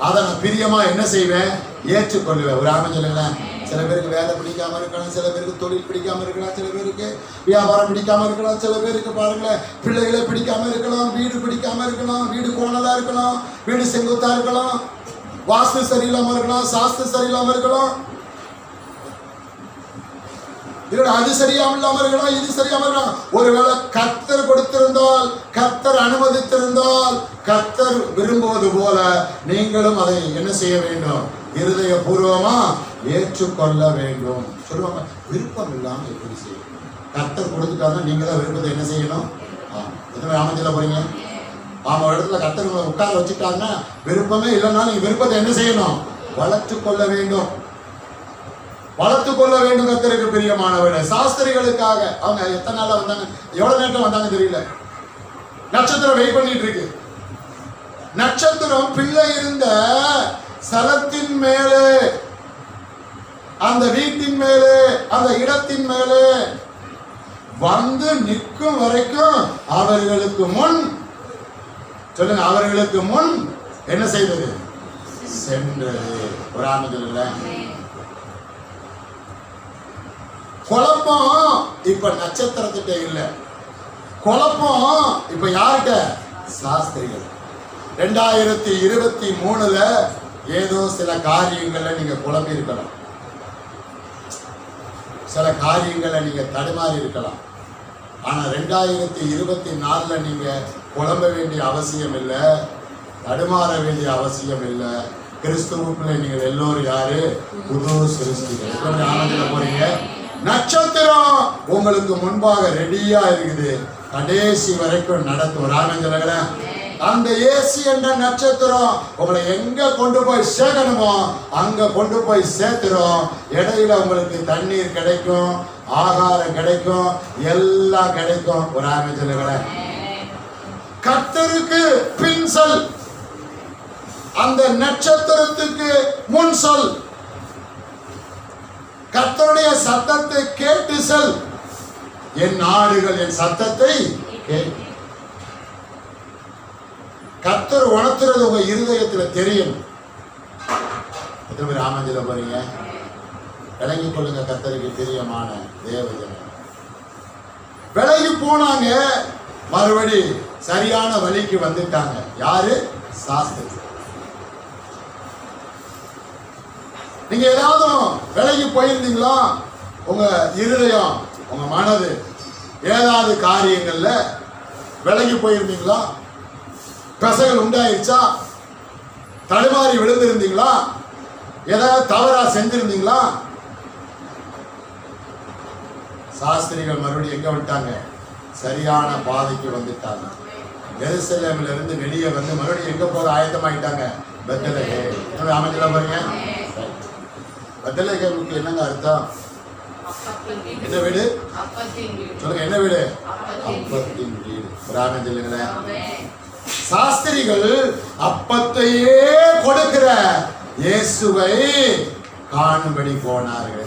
அதை நான் பிரியமா என்ன செய்வேன்? ஏற்றுக்கொள்வேன். ஒரு ராமஞ்சல சில பேருக்கு வேலை பிடிக்காம இருக்கலாம், சில பேருக்கு தொழில் பிடிக்காம இருக்கலாம், சில பேருக்கு வியாபாரம் பிடிக்காம இருக்கலாம், சில பேருக்கு பாருங்களேன் பிள்ளைகளை பிடிக்காம இருக்கலாம், வீடு பிடிக்காம இருக்கலாம், வீடு கோணலா இருக்கலாம், வீடு செங்குத்தா இருக்கலாம், வாஸ்து சரியில்லாம இருக்கலாம், சாஸ்து சரியில்லாம இருக்கலாம், அது சரியாம இல்லாம இருக்கலாம், இது சரியாம இருக்கலாம். ஒருவேளை கர்த்தர் கொடுத்திருந்தால், கர்த்தர் அனுமதித்திருந்தால், கர்த்தர் விரும்புவது போல நீங்களும் அதை என்ன செய்ய வேண்டும்? இருதய பூர்வமா ஏற்றுக்கொள்ள வேண்டும். சொல்லுவாங்க விருப்பம் இல்லாம எப்படி செய்யணும்? கர்த்தர் கொடுத்துட்டாங்க, நீங்க தான் விருப்பத்தை என்ன செய்யணும்? எத்தனை அமைச்சல போறீங்க? ஆமா, இடத்துல கர்த்தர் உட்கார வச்சுட்டாங்கன்னா விருப்பமே இல்லைன்னா நீங்க விருப்பத்தை என்ன செய்யணும்? வளர்த்து கொள்ள வேண்டும். வளர்த்துக் கொள்ள வேண்டும். கர்த்தருக்கு பிரியமானவர்கள். சாஸ்திரிகளுக்காக அவங்க எத்தனை நாளா வந்தாங்க, எவ்வளவு நேரம் வந்தாங்க தெரியல. நட்சத்திரம் வெயிட் பண்ணிட்டு இருக்கு. நட்சத்திரம் பிள்ளை இருந்த ஸ்தலத்தின் மேலே, அந்த வீட்டின் மேலே, அந்த இடத்தின் மேலே வந்து நிற்கும் வரைக்கும் அவர்களுக்கு முன் சொல்லுங்க, அவர்களுக்கு முன் என்ன செய்தது? சென்றது. ஒரு ஆமதில்லை. குழப்பம் இப்ப நட்சத்திரத்திட்ட இல்ல. குழப்பம் இப்ப யார்கிட்ட? சாஸ்திரிகள். 2023 ஏதோ சில காரியங்கள்ல நீங்க குழம்பி இருக்கலாம், சில காரியங்களை நீங்க தடுமாறி இருக்கலாம். ஆனா 2024 நீங்க குழம்ப வேண்டிய அவசியம் இல்லை, தடுமாற வேண்டிய அவசியம் இல்லை. கிறிஸ்துவுக்குள்ள நீங்கள் எல்லோரும் யாரு? புது சிருஷ்டிகள். ஆனந்தில போறீங்க. நட்சத்திரம் உங்களுக்கு முன்பாக ரெடியா இருக்குது, கடைசி வரைக்கும் நடத்தும். ராமஞ்சல அந்த ஏசி என்ற நட்சத்திரம் உங்களை எங்க கொண்டு போய் சேர்க்கணுமோ அங்க கொண்டு போய் சேர்த்துரும். இடையில உங்களுக்கு தண்ணீர் கிடைக்கும், ஆகாரம் கிடைக்கும், எல்லாம் கிடைக்கும். ஒரு ராமஞ்சல கர்த்தருக்கு பின் சொல், அந்த நட்சத்திரத்துக்கு முன் சொல். கர்த்தருடைய சத்தத்தை கேட்டு செல். என் நாடுகள் என் சத்தத்தை கேட்டு. கர்த்தர் உணர்த்துறது உங்க இருதயத்துல தெரியும். எத்தனை பேர் ஆமஞ்சில போறீங்க? விலகி கொள்ளுங்க. கர்த்தருக்கு பிரியமான தேவஜனம். விலகி போனாங்க, மறுபடி சரியான வழிக்கு வந்துட்டாங்க. யாரு? சாஸ்திரி. நீங்க ஏதாவது விலகி போயிருந்தீங்களா? உங்க இருதயம், உங்க மனது ஏதாவது காரியங்கள்ல விலகி போயிருந்தீங்களா? பெசகள் உண்டாயிருச்சா? தடுமாறி விழுந்திருந்தீங்களா? ஏதாவது தவறா செஞ்சிருந்தீங்களா? சாஸ்திரிகள் மறுபடியும் எங்க விட்டாங்க? சரியான பாதைக்கு வந்துட்டாங்க. எருசலேமில் இருந்து வெளியே வந்து மறுபடியும் எங்க போக ஆயத்தமாயிட்டாங்க? பெத்லகேம். அமைச்சல பாருங்க. பெத்லகேமுக்கு என்னங்க அர்த்தம்? என்ன வீடு? சொல்லுங்க, என்ன வீடு? அப்பத்தின் வீடு. பிராணம் சொல்லுங்களேன். சாஸ்திரிகள் அப்பத்தையே கொடுக்கிற இயேசுவை காணும்படி போனார்கள்.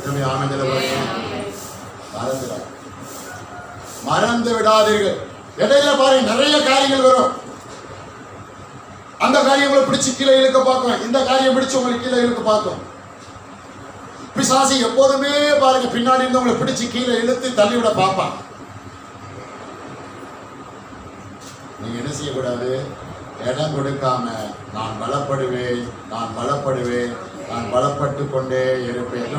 மறந்து விடாதீர்கள். இடையில பாருங்க, நிறைய காரியங்கள் வரும். அந்த காரியங்களை பிடிச்சு கீழே இழுக்க பார்க்கும், இந்த காரியம் பிடிச்சு உங்களுக்கு கீழே இழுக்க பார்க்கும். பிசாசு எப்போதுமே பாருங்க பின்னாடி இருந்து உங்களை பிடிச்சு கீழே இழுத்து தள்ளிவிட பார்ப்பான். நீங்க என்ன செய்யக்கூடாது? இடம் கொடுக்காம நான் பலப்படுவேன், நான் பலப்படுவேன், நான் பலப்பட்டு கொண்டே இருப்பேன்.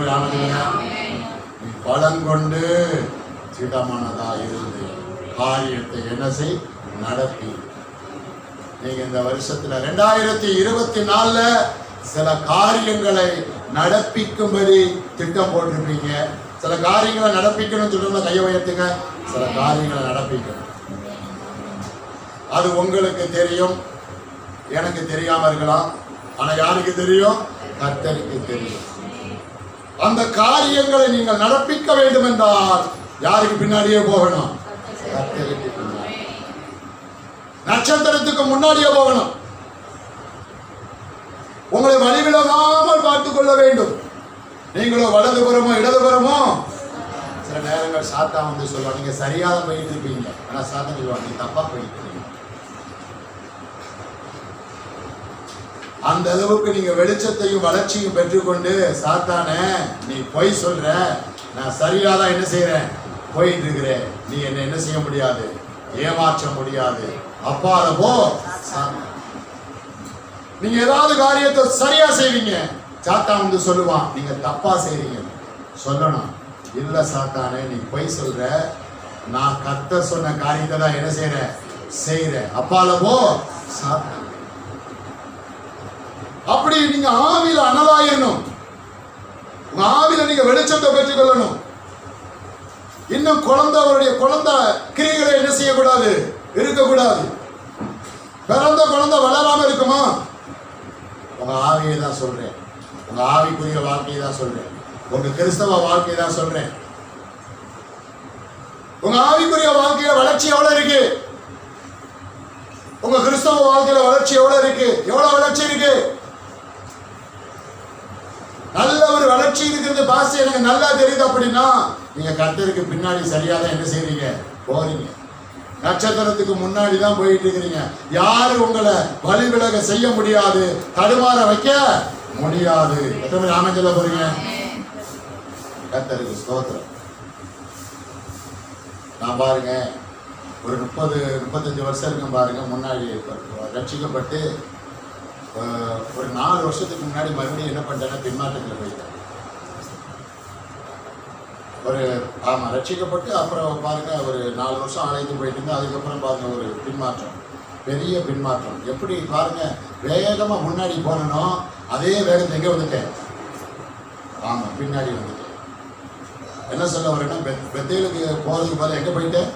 பலங்கொண்டு திடமானதா இருந்து காரியத்தை என்ன செய் நடப்பி. நீங்க இந்த வருஷத்துல 2024 சில காரியங்களை நடப்பிக்கும்படி திட்டம் போட்டிருப்பீங்க. சில காரியங்களை நடப்பிக்கணும்னு சொல்லுங்க, கையை உயர்த்துங்க. சில காரியங்களை நடப்பிக்கணும். அது உங்களுக்கு தெரியும், எனக்கு தெரியாம இருக்கலாம். ஆனா யாருக்கு தெரியும்? கர்த்தருக்கு தெரியும். அந்த காரியங்களை நீங்கள் நடப்பிக்க வேண்டும் என்றால் யாருக்கு பின்னாடியே போகணும்? கர்த்தருக்கு பின்னாடி, நட்சத்திரத்துக்கு முன்னாடியே போகணும். உங்களை வழிவிலகாமல் பார்த்துக் கொள்ள வேண்டும். நீங்களோ வலதுபுறமோ இடதுபுறமோ. சில நேரங்கள் சாத்தா வந்து சொல்லுவாங்க, நீங்க சரியாக போயிட்டு இருப்பீங்க. ஆனா சாத்தா சொல்லுவாங்க, நீ தப்பா போயிட்டு இருக்கீங்க. அந்த அளவுக்கு நீங்க வெளிச்சத்தையும் வளர்ச்சியும் பெற்றுக்கொண்டு, சாத்தானே நீ பொய் சொல்ற, நான் சரியாதான் என்ன செய்யறேன், போயிட்டு இருக்கிறேன், நீ என்ன செய்ய முடியாது, ஏமாற்ற முடியாது, அப்பால போ. நீங்க ஏதாவது காரியத்தை சரியா செய்வீங்க, சாத்தான் வந்து சொல்லுவான் நீங்க தப்பா செய்றீங்க. சொல்லணும், இல்ல சாத்தானே நீ பொய் சொல்ற, நான் கர்த்தர் சொன்ன காரியத்தை தான் என்ன செய்யறேன், அப்பால போ சாத்தான். அப்படி நீங்க ஆவியில அனலாயிரணும். உங்க ஆவியில நீங்க வெளிச்சத்தை பெற்றுக் கொள்ளணும். இன்னும் அவருடைய குழந்தை கிரியைகளை என்ன செய்யக்கூடாது, இருக்கக்கூடாது. பிறந்த குழந்தை வளராம இருக்குமா? உங்க ஆவியை தான் சொல்றேன், உங்க ஆவிக்குரிய வாழ்க்கையை தான் சொல்றேன், உங்க கிறிஸ்தவ வாழ்க்கையை தான் சொல்றேன். உங்க ஆவிக்குரிய வாழ்க்கையில வளர்ச்சி எவ்வளவு இருக்கு? உங்க கிறிஸ்தவ வாழ்க்கையில வளர்ச்சி எவ்வளவு இருக்கு? எவ்வளவு வளர்ச்சி இருக்கு? நல்ல ஒரு வளர்ச்சி இருக்கிறது பாஸ், எனக்கு நல்லா தெரியுது அப்படின்னா நீங்க கர்த்தருக்கு பின்னாடி சரியாதான் என்ன செய்றீங்க, போறீங்க. நட்சத்திரத்துக்கு முன்னாடி தான் போயிட்டு இருக்கிறீங்க. யாரு உங்களை வழி விலக செய்ய முடியாது, தடுமாற வைக்க முடியாது. எத்தனை பேர் ஆமென் சொல்ல போறீங்க? கர்த்தருக்கு ஸ்தோத்திரம். நான் பாருங்க, ஒரு 30-35 வருஷம் இருக்கும் பாருங்க, முன்னாடி ரட்சிக்கப்பட்டு ஒரு 4 வருஷத்துக்கு முன்னாடி மறுபடியும் என்ன பண்ணிட்டேன்னா பின்மாற்றத்தில் போயிட்டேன். ரட்சிக்கப்பட்டு அப்புறம் பாருங்க ஒரு 4 வருஷம் ஆலயத்துக்கு போயிட்டு இருந்தேன். அதுக்கப்புறம் பாருங்க ஒரு பின்மாற்றம், பெரிய பின்மாற்றம். எப்படி பாருங்க, வேகமா முன்னாடி போனனோ அதே வேகத்தை எங்க வந்துட்டேன், பின்னாடி வந்துட்டேன். என்ன சொல்ல வரேன்னா, பெத்தேலுக்கு போறதுக்கு போல எங்க போயிட்டேன்,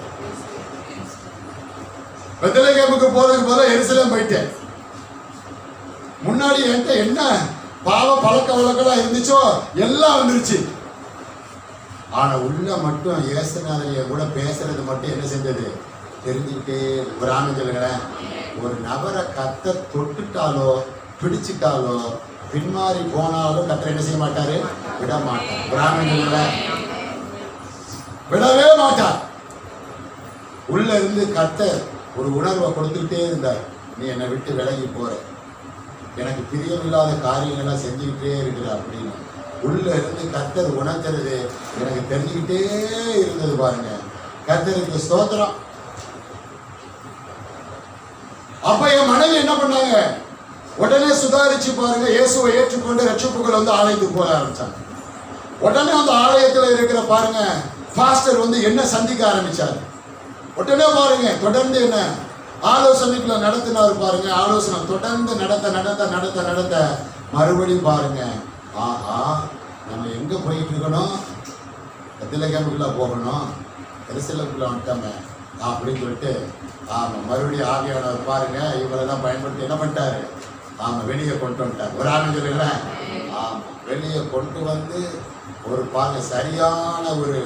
பெத்லகேமுக்கு போறதுக்கு போல எருசலேம் போயிட்டேன். முன்னாடி என்கிட்ட என்ன பாவ பழக்க வழக்கெல்லாம் இருந்துச்சோ எல்லாம் வந்துருச்சு. ஆனா உள்ள மட்டும் இயேசுநாதரைய கூட பேசுறது மட்டும் என்ன செஞ்சது, தெரிஞ்சுக்கிட்டே. ஒரு ஆமென் சொல்லுங்களேன். ஒரு நபரை கர்த்தர் தொட்டுட்டாலோ பிடிச்சிட்டாலோ பின்மாறி போனாலும் கர்த்தர் என்ன செய்ய மாட்டாரு, விட மாட்டார். ஒரு ஆமென் சொல்லுங்களேன். விடவே மாட்டார். உள்ள இருந்து கர்த்தர் ஒரு உணர்வை கொடுத்துக்கிட்டே இருந்தார், நீ என்னை விட்டு விலகி போற, எனக்கு பிரியமில்லாத காரியங்கள்லாம் செஞ்சுக்கிட்டே இருக்கிற அப்படின்னு உள்ள இருந்து கர்த்தர் உணர்த்துறது எனக்கு தெரிஞ்சுக்கிட்டே இருந்தது. பாருங்க, கர்த்தருக்கு ஸ்தோத்திரம். அப்ப என் மனைவி என்ன பண்ணாங்க, உடனே சுதாரிச்சு பாருங்க, இயேசுவை ஏற்றுக்கொண்டு ரட்சிப்புகள் வந்து ஆலயத்துக்கு போக ஆரம்பிச்சாங்க. உடனே அந்த ஆலயத்துல இருக்கிற பாருங்க பாஸ்டர் வந்து என்ன சந்திக்க ஆரம்பிச்சாரு. உடனே பாருங்க தொடர்ந்து என்ன ஆலோசனைக்குள்ள நடத்தினார் பாருங்க. ஆலோசனை தொடர்ந்து நடத்த மறுபடியும் பாருங்க, ஆஹா நம்ம எங்க போயிட்டு இருக்கணும், பெத்லகேமுக்குள்ள போகணும், எருசலேமுக்குள்ள வந்துட்டோமே அப்படின்னு சொல்லிட்டு மறுபடியும் ஆவியானவர் பாருங்க இவங்களெல்லாம் பயன்படுத்தி என்ன பண்ணிட்டாரு, வெளியே கொண்டு வந்துட்டார். ஒரு ஆமென் சொல்லுங்களேன். வெளியே கொண்டு வந்து ஒரு பாருங்க சரியான ஒரு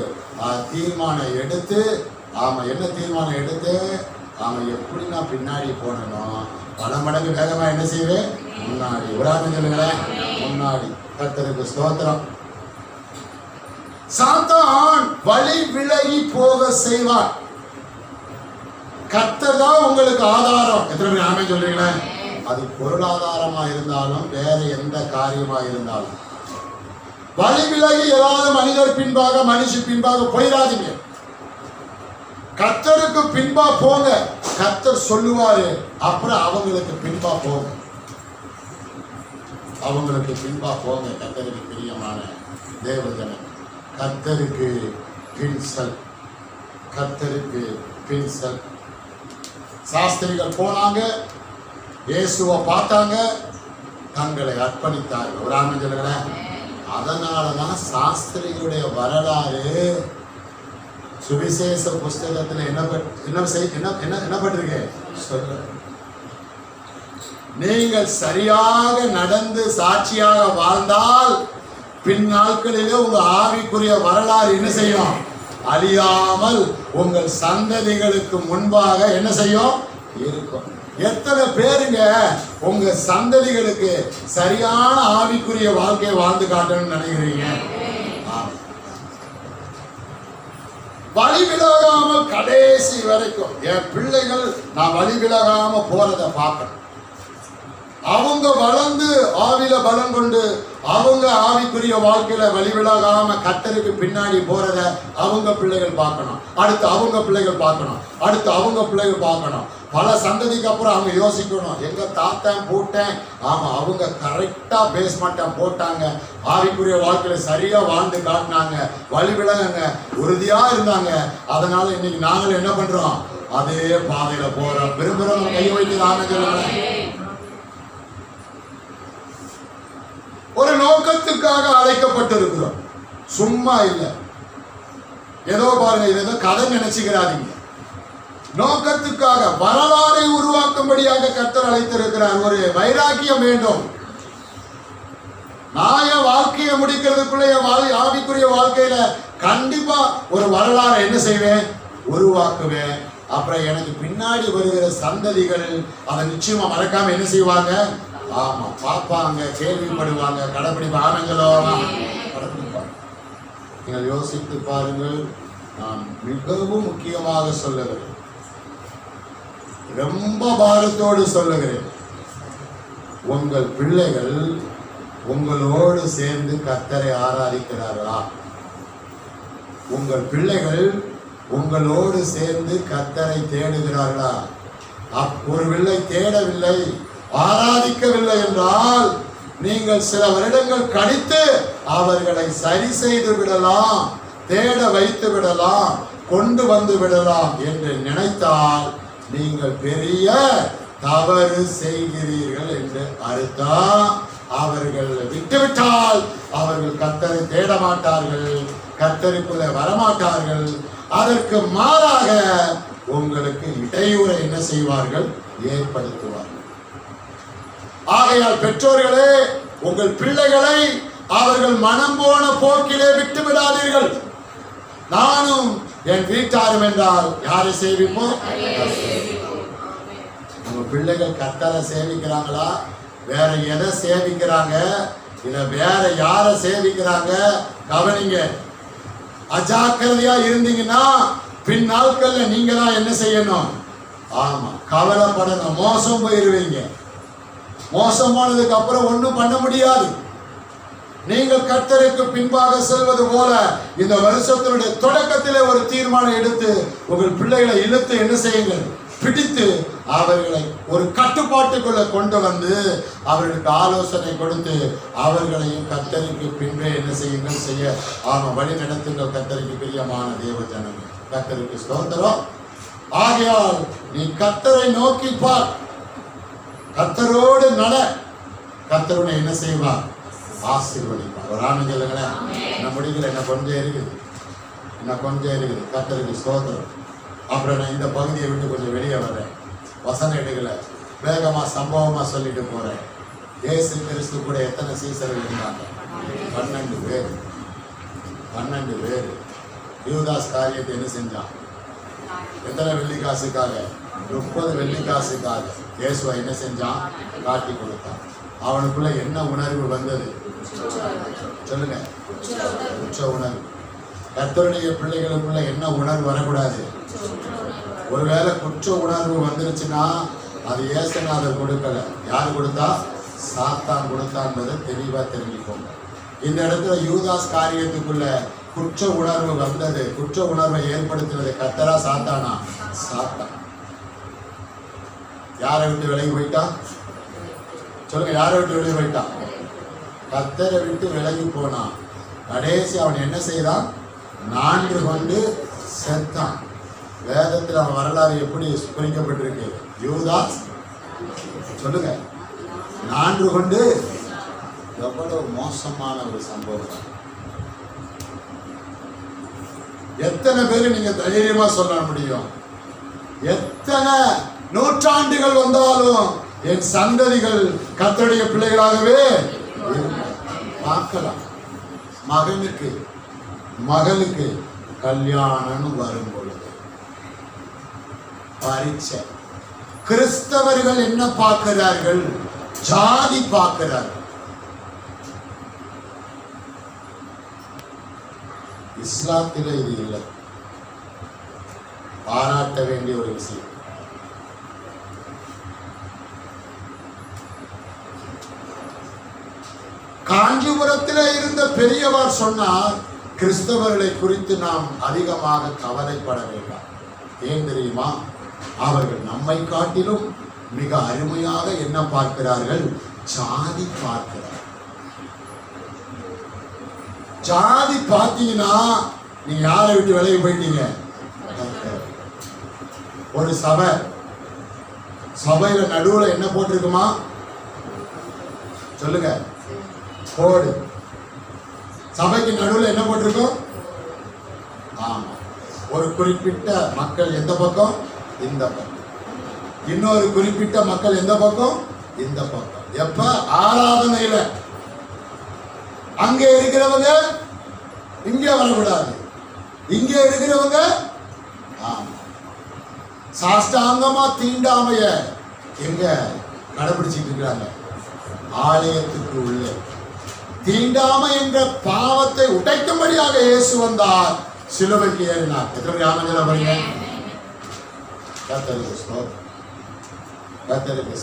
தீர்மானம் எடுத்து, என்ன தீர்மானம் எடுத்து, எப்படி நான் பின்னாடி போனணும், பல மடங்கு வேகமா என்ன செய்வேன், முன்னாடி. ஒரு ஆமென் சொல்லுங்களேன். முன்னாடி. கர்த்தருக்கு ஸ்தோத்திரம். சாத்தான் வழி விலகி போக செய்வான். கர்த்தர் தான் உங்களுக்கு ஆதாரம். எத்தனை பேர் ஆமென் சொல்றீங்களேன்? அது பொருளாதாரமா இருந்தாலும் வேற எந்த காரியமா இருந்தாலும் வழி விலகி ஏதாவது மனிதர் பின்பாக மனுஷி பின்பாக போயிடாதீங்க. கர்த்தருக்கு பின்பா போங்க. கர்த்தர் சொல்லுவாரு, அப்புறம் அவங்களுக்கு பின்பா போங்க. அவங்களுக்கு பின்பா போங்க. கர்த்தருக்கு பிரியமான தேவஜனம், கர்த்தருக்கு பின் செல். கர்த்தருக்கு பின் செல். சாஸ்திரிகள் போனாங்க, இயேசுவை பார்த்தாங்க, தங்களை அர்ப்பணித்தார்கள். ஒரு ஆமென் சொல்லுங்களேன். அதனாலதான் சாஸ்திரிகளுடைய வரலாறு சுவிசேஷ புஸ்தகத்தில் என்னப்பட்டிருக்கு சொல்ல. நீங்கள் சரியாக நடந்து சாட்சியாக வாழ்ந்தால் பின் நாட்களிலே உங்க ஆவிக்குரிய வரலாறு என்ன செய்யும்? அழியாமல் உங்கள் சந்ததிகளுக்கு முன்பாக என்ன செய்யும்? இருக்கும். எத்தனை பேருங்க உங்க சந்ததிகளுக்கு சரியான ஆவிக்குரிய வாழ்க்கையை வாழ்ந்து காட்டணும்னு நினைக்கிறீங்க? வழி விலகாமல் கடைசி வரைக்கும் என் பிள்ளைகள் நான் வழி விலகாம போறதை பார்க்கணும். அவங்க வளர்ந்து ஆவில பலம் கொண்டு அவங்க ஆவிக்குரிய வாழ்க்கையில வழி விலகாம கர்த்தருக்கு பின்னாடி போறத அவங்க பிள்ளைகள் பார்க்கணும். அடுத்து அவங்க பிள்ளைகள் பார்க்கணும். அடுத்து அவங்க பிள்ளைகள் பார்க்கணும். பல சந்ததிக்கு அப்புறம் அவங்க யோசிக்கணும், எங்க தாத்தன் போட்டேன், ஆமா அவங்க கரெக்டா பேஸ்மெண்ட்டை போட்டாங்க, ஆவிக்குரிய வாழ்க்கையில சரியா வாழ்ந்து காட்டினாங்க, வழி விலகுங்க, உறுதியா இருந்தாங்க. அதனால இன்னைக்கு நாங்களும் என்ன பண்றோம்? அதே பாதையில போறோம். விரும்புறவங்க கை வைத்து ஆனது. ஒரு நோக்கத்துக்காக அழைக்கப்பட்டிருக்கிறோம், சும்மா இல்லை. ஏதோ பாருங்க, இது ஏதோ கதை நினைச்சுக்கிறாதீங்க. நோக்கத்துக்காக வரலாறை உருவாக்கும்படியாக கர்த்தர் அழைத்திருக்கிறார். ஒரு வைராக்கியம் வேண்டும். நான் என் வாழ்க்கையை முடிக்கிறதுக்குள்ள என் ஆவிக்குரிய வாழ்க்கையில கண்டிப்பா ஒரு வரலாறை என்ன செய்வேன்? உருவாக்குவேன். அப்புறம் எனக்கு பின்னாடி வருகிற சந்ததிகள் அதை நிச்சயமா மறக்காம என்ன செய்வாங்க? ஆமா, பார்ப்பாங்க, கேள்விப்படுவாங்க, கடைபிடிப்பாங்களோ கடைபிடிப்பாங்க. நீங்கள் யோசித்து பாருங்கள். நான் மிகவும் முக்கியமாக சொல்லுகிறேன், ரொம்ப பாரத்தோடு சொல்லுகிறேன், உங்கள் பிள்ளைகள் உங்களோடு சேர்ந்து கர்த்தரை ஆராதிக்கிறார்களா? உங்கள் பிள்ளைகள் உங்களோடு சேர்ந்து கர்த்தரை தேடுகிறார்களா? ஒருவேளை தேடவில்லை, ஆராதிக்கவில்லை என்றால் நீங்கள் சில வருடங்கள் கழித்து அவர்களை சரி செய்து விடலாம், தேட வைத்து விடலாம், கொண்டு வந்து விடலாம் என்று நினைத்தால் நீங்கள் பெரிய தவறு செய்கிறீர்கள் என்று அர்த்தம். அவர்கள் விட்டுவிட்டால் அவர்கள் கர்த்தரை தேட மாட்டார்கள், கர்த்தருக்குள்ளே வரமாட்டார்கள். அதற்கு மாறாக உங்களுக்கு இடையூறை என்ன செய்வார்கள்? ஏற்படுத்துவார்கள். ஆகையால் பெற்றோர்களே, உங்கள் பிள்ளைகளை அவர்கள் மனம் போன போக்கிலே விட்டு விடாதீர்கள். நானும் என் வீட்டாரும் என்றால் யாரை சேவிப்போம்? உங்க பிள்ளைகள் கர்த்தரை சேவிக்கிறாங்களா? வேற எதை சேவிக்கிறாங்க? இல்ல வேற யாரை சேவிக்கிறாங்க? கவனிங்க. அஜாக்கிரதையா இருந்தீங்கன்னா பின் நாட்கள்ல நீங்க தான் என்ன செய்யணும்? ஆமா, கவலைப்படணும். மோசம் போயிருவீங்க. மோசம் போனதுக்கு அப்புறம் ஒண்ணும் பண்ண முடியாது. நீங்கள் கர்த்தருக்கு பின்பாக செல்வது போல இந்த வருஷத்தினுடைய தொடக்கத்திலே ஒரு தீர்மானம் எடுத்து உங்கள் பிள்ளைகளை இழுத்து என்ன செய்யுங்கள்? பிடித்து அவர்களை ஒரு கட்டுப்பாட்டுக்குள்ள கொண்டு வந்து அவர்களுக்கு ஆலோசனை கொடுத்து அவர்களையும் கர்த்தருக்கு பின்பே என்ன செய்யுங்கள்? செய்ய ஆமா வழி நடத்துங்கள். கர்த்தருக்கு பிரியமான தேவ ஜனமே, கர்த்தருக்கு ஸ்தோத்திரம். ஆகையால் நீ கர்த்தரை நோக்கி பார், கர்த்தரோடு நட, கர்த்தருடைய என்ன செய்வார்? ஆசீர்வதிப்பார். ஒரு ஆமென் சொல்லுங்களேன். என்ன முடிக்கல, என்ன கொஞ்சம் இருக்குது, என்ன கொஞ்சம் இருக்குது. கர்த்தருக்கு ஸ்தோத்திரம். அப்புறம் நான் இந்த பகுதியை விட்டு கொஞ்சம் வெளியே வர்றேன், வசனம் எடுக்கல, வேகமா சம்பவமா சொல்லிட்டு போறேன். இயேசு கிறிஸ்து கூட எத்தனை சீசர்கள் இருந்தாங்க? 12 பேர். 12 பேர். யூதாஸ் காரியத்தை என்ன செஞ்சான்? எத்தனை வெள்ளிக்காசுக்காக? 30 வெள்ளிக்காசுக்காக இயேசுவை என்ன செஞ்சான்? காட்டி கொடுத்தான். அவனுக்குள்ள என்ன உணர்வு வந்தது? சொல்லுங்க. உச்ச உணர்வு. கர்த்தருடைய பிள்ளைகளுக்குள்ள என்ன உணர்வு வரக்கூடாது? ஒருவேளை குற்ற உணர்வு வந்துருச்சுன்னா அது இயேசுநாதர் கொடுக்கல. யார் கொடுத்தா? சாத்தான் கொடுத்தான்றதை தெளிவா தெரிஞ்சுக்கோங்க. இந்த இடத்துல யூதாஸ் காரியத்துக்குள்ள குற்ற உணர்வு வந்தது. குற்ற உணர்வை ஏற்படுத்தினது கர்த்தரா சாத்தானா? சாத்தான். யாரை விட்டு விலகி போயிட்டா? சொல்லுங்க, யாரை விட்டு விலகி போயிட்டான்? கர்த்தரை விட்டு விலகி போனான். கடைசி அவன் என்ன செய்தான்? நான்கு கொண்டு செத்தான். வேதத்தில் அவன் வரலாறு எப்படி குறிக்கப்பட்டிருக்கு? யூதாஸ் சொல்லுங்க, நான்கு கொண்டு. எவ்வளவு மோசமான ஒரு சம்பவம்! எத்தனை பேர் நீங்க தைரியமா சொல்ல முடியும்? எத்தனை நூற்றாண்டுகள் வந்தாலும் என் சந்ததிகள் கர்த்தருடைய பிள்ளைகளாகவே பார்க்கலாம். மகனுக்கு மகளுக்கு கல்யாணம் வரும் பொழுது பரீட்சை. கிறிஸ்தவர்கள் என்ன பார்க்கிறார்கள்? ஜாதி பார்க்கிறார்கள். இஸ்லாத்தில இது இல்லை. பாராட்ட வேண்டிய ஒரு விஷயம். காஞ்சிபுரத்தில் இருந்த பெரியவர் சொன்னார், கிறிஸ்தவர்களை குறித்து நாம் அதிகமாக கவலைப்பட வேண்டாம். ஏன் தெரியுமா? அவர்கள் நம்மை காட்டிலும் மிக அருமையாக என்ன பார்க்கிறார்கள்? ஜாதி பார்க்கிறார்கள். ஜாதி பார்த்தீங்கன்னா நீங்க யாரை விட்டு விலகி போயிட்டீங்க? ஒரு சபையில நடுவுல என்ன போட்டிருக்குமா? சொல்லுங்க, கோடு. சபைக்கு நடுவுல என்ன போட்டிருக்கும்? ஆமா, ஒரு குறிப்பிட்ட மக்கள் எந்த பக்கம்? இந்த பக்கம். இன்னொரு குறிப்பிட்ட மக்கள் எந்த பக்கம்? இந்த பக்கம். எப்ப? ஆராதனையில அங்கே இருக்கிறவங்க இங்கே வரக்கூடாது, இங்கே இருக்கிறவங்க சாஷ்டாங்கமா தீண்டாமைய எங்க கடைபிடிச்சிட்டு இருக்கிறாங்க? ஆலயத்துக்கு உள்ளே. தீண்டாமை என்ற பாவத்தை உடைக்கும்படியாக இயேசு வந்தார், சிலுவைக்கு ஏறினார். எத்தனை பேர் ஆமென் சொல்றீங்க? கர்த்தருக்கு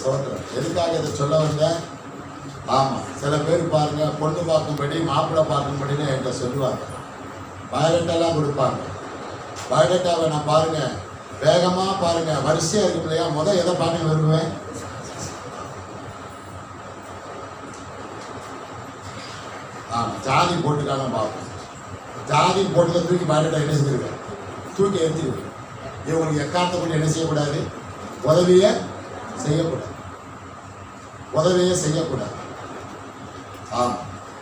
ஸ்தோத்திரம். எதுக்காக இதை சொல்ல வந்தேன்? ஆமா, சில பேர் பாருங்க, பொண்ணு பார்க்கும்படி மாப்பிள்ளை பார்க்கும்படின்னு என்கிட்ட சொல்லுவாங்க. பயோடேட்டாலாம் கொடுப்பாங்க. பயோடேட்டாவை நான் பாருங்க, வேகமா பாருங்க, வரிசையா இருக்கும் இல்லையா? முதல் எதை பார்க்க விரும்புவேன்? ஆமா, ஜாதி போட்டுக்காக பார்ப்பேன். ஜாதி போட்டு தூக்கி பயோடேட்டா என்ன செஞ்சிருக்கேன்? தூக்கி எரிஞ்சிருக்கேன். இவங்களுக்கு எக்காரணத்தை கொண்டு என்ன செய்யக்கூடாது? உதவியை செய்யக்கூடாது. உதவியை செய்யக்கூடாது. ஆமா,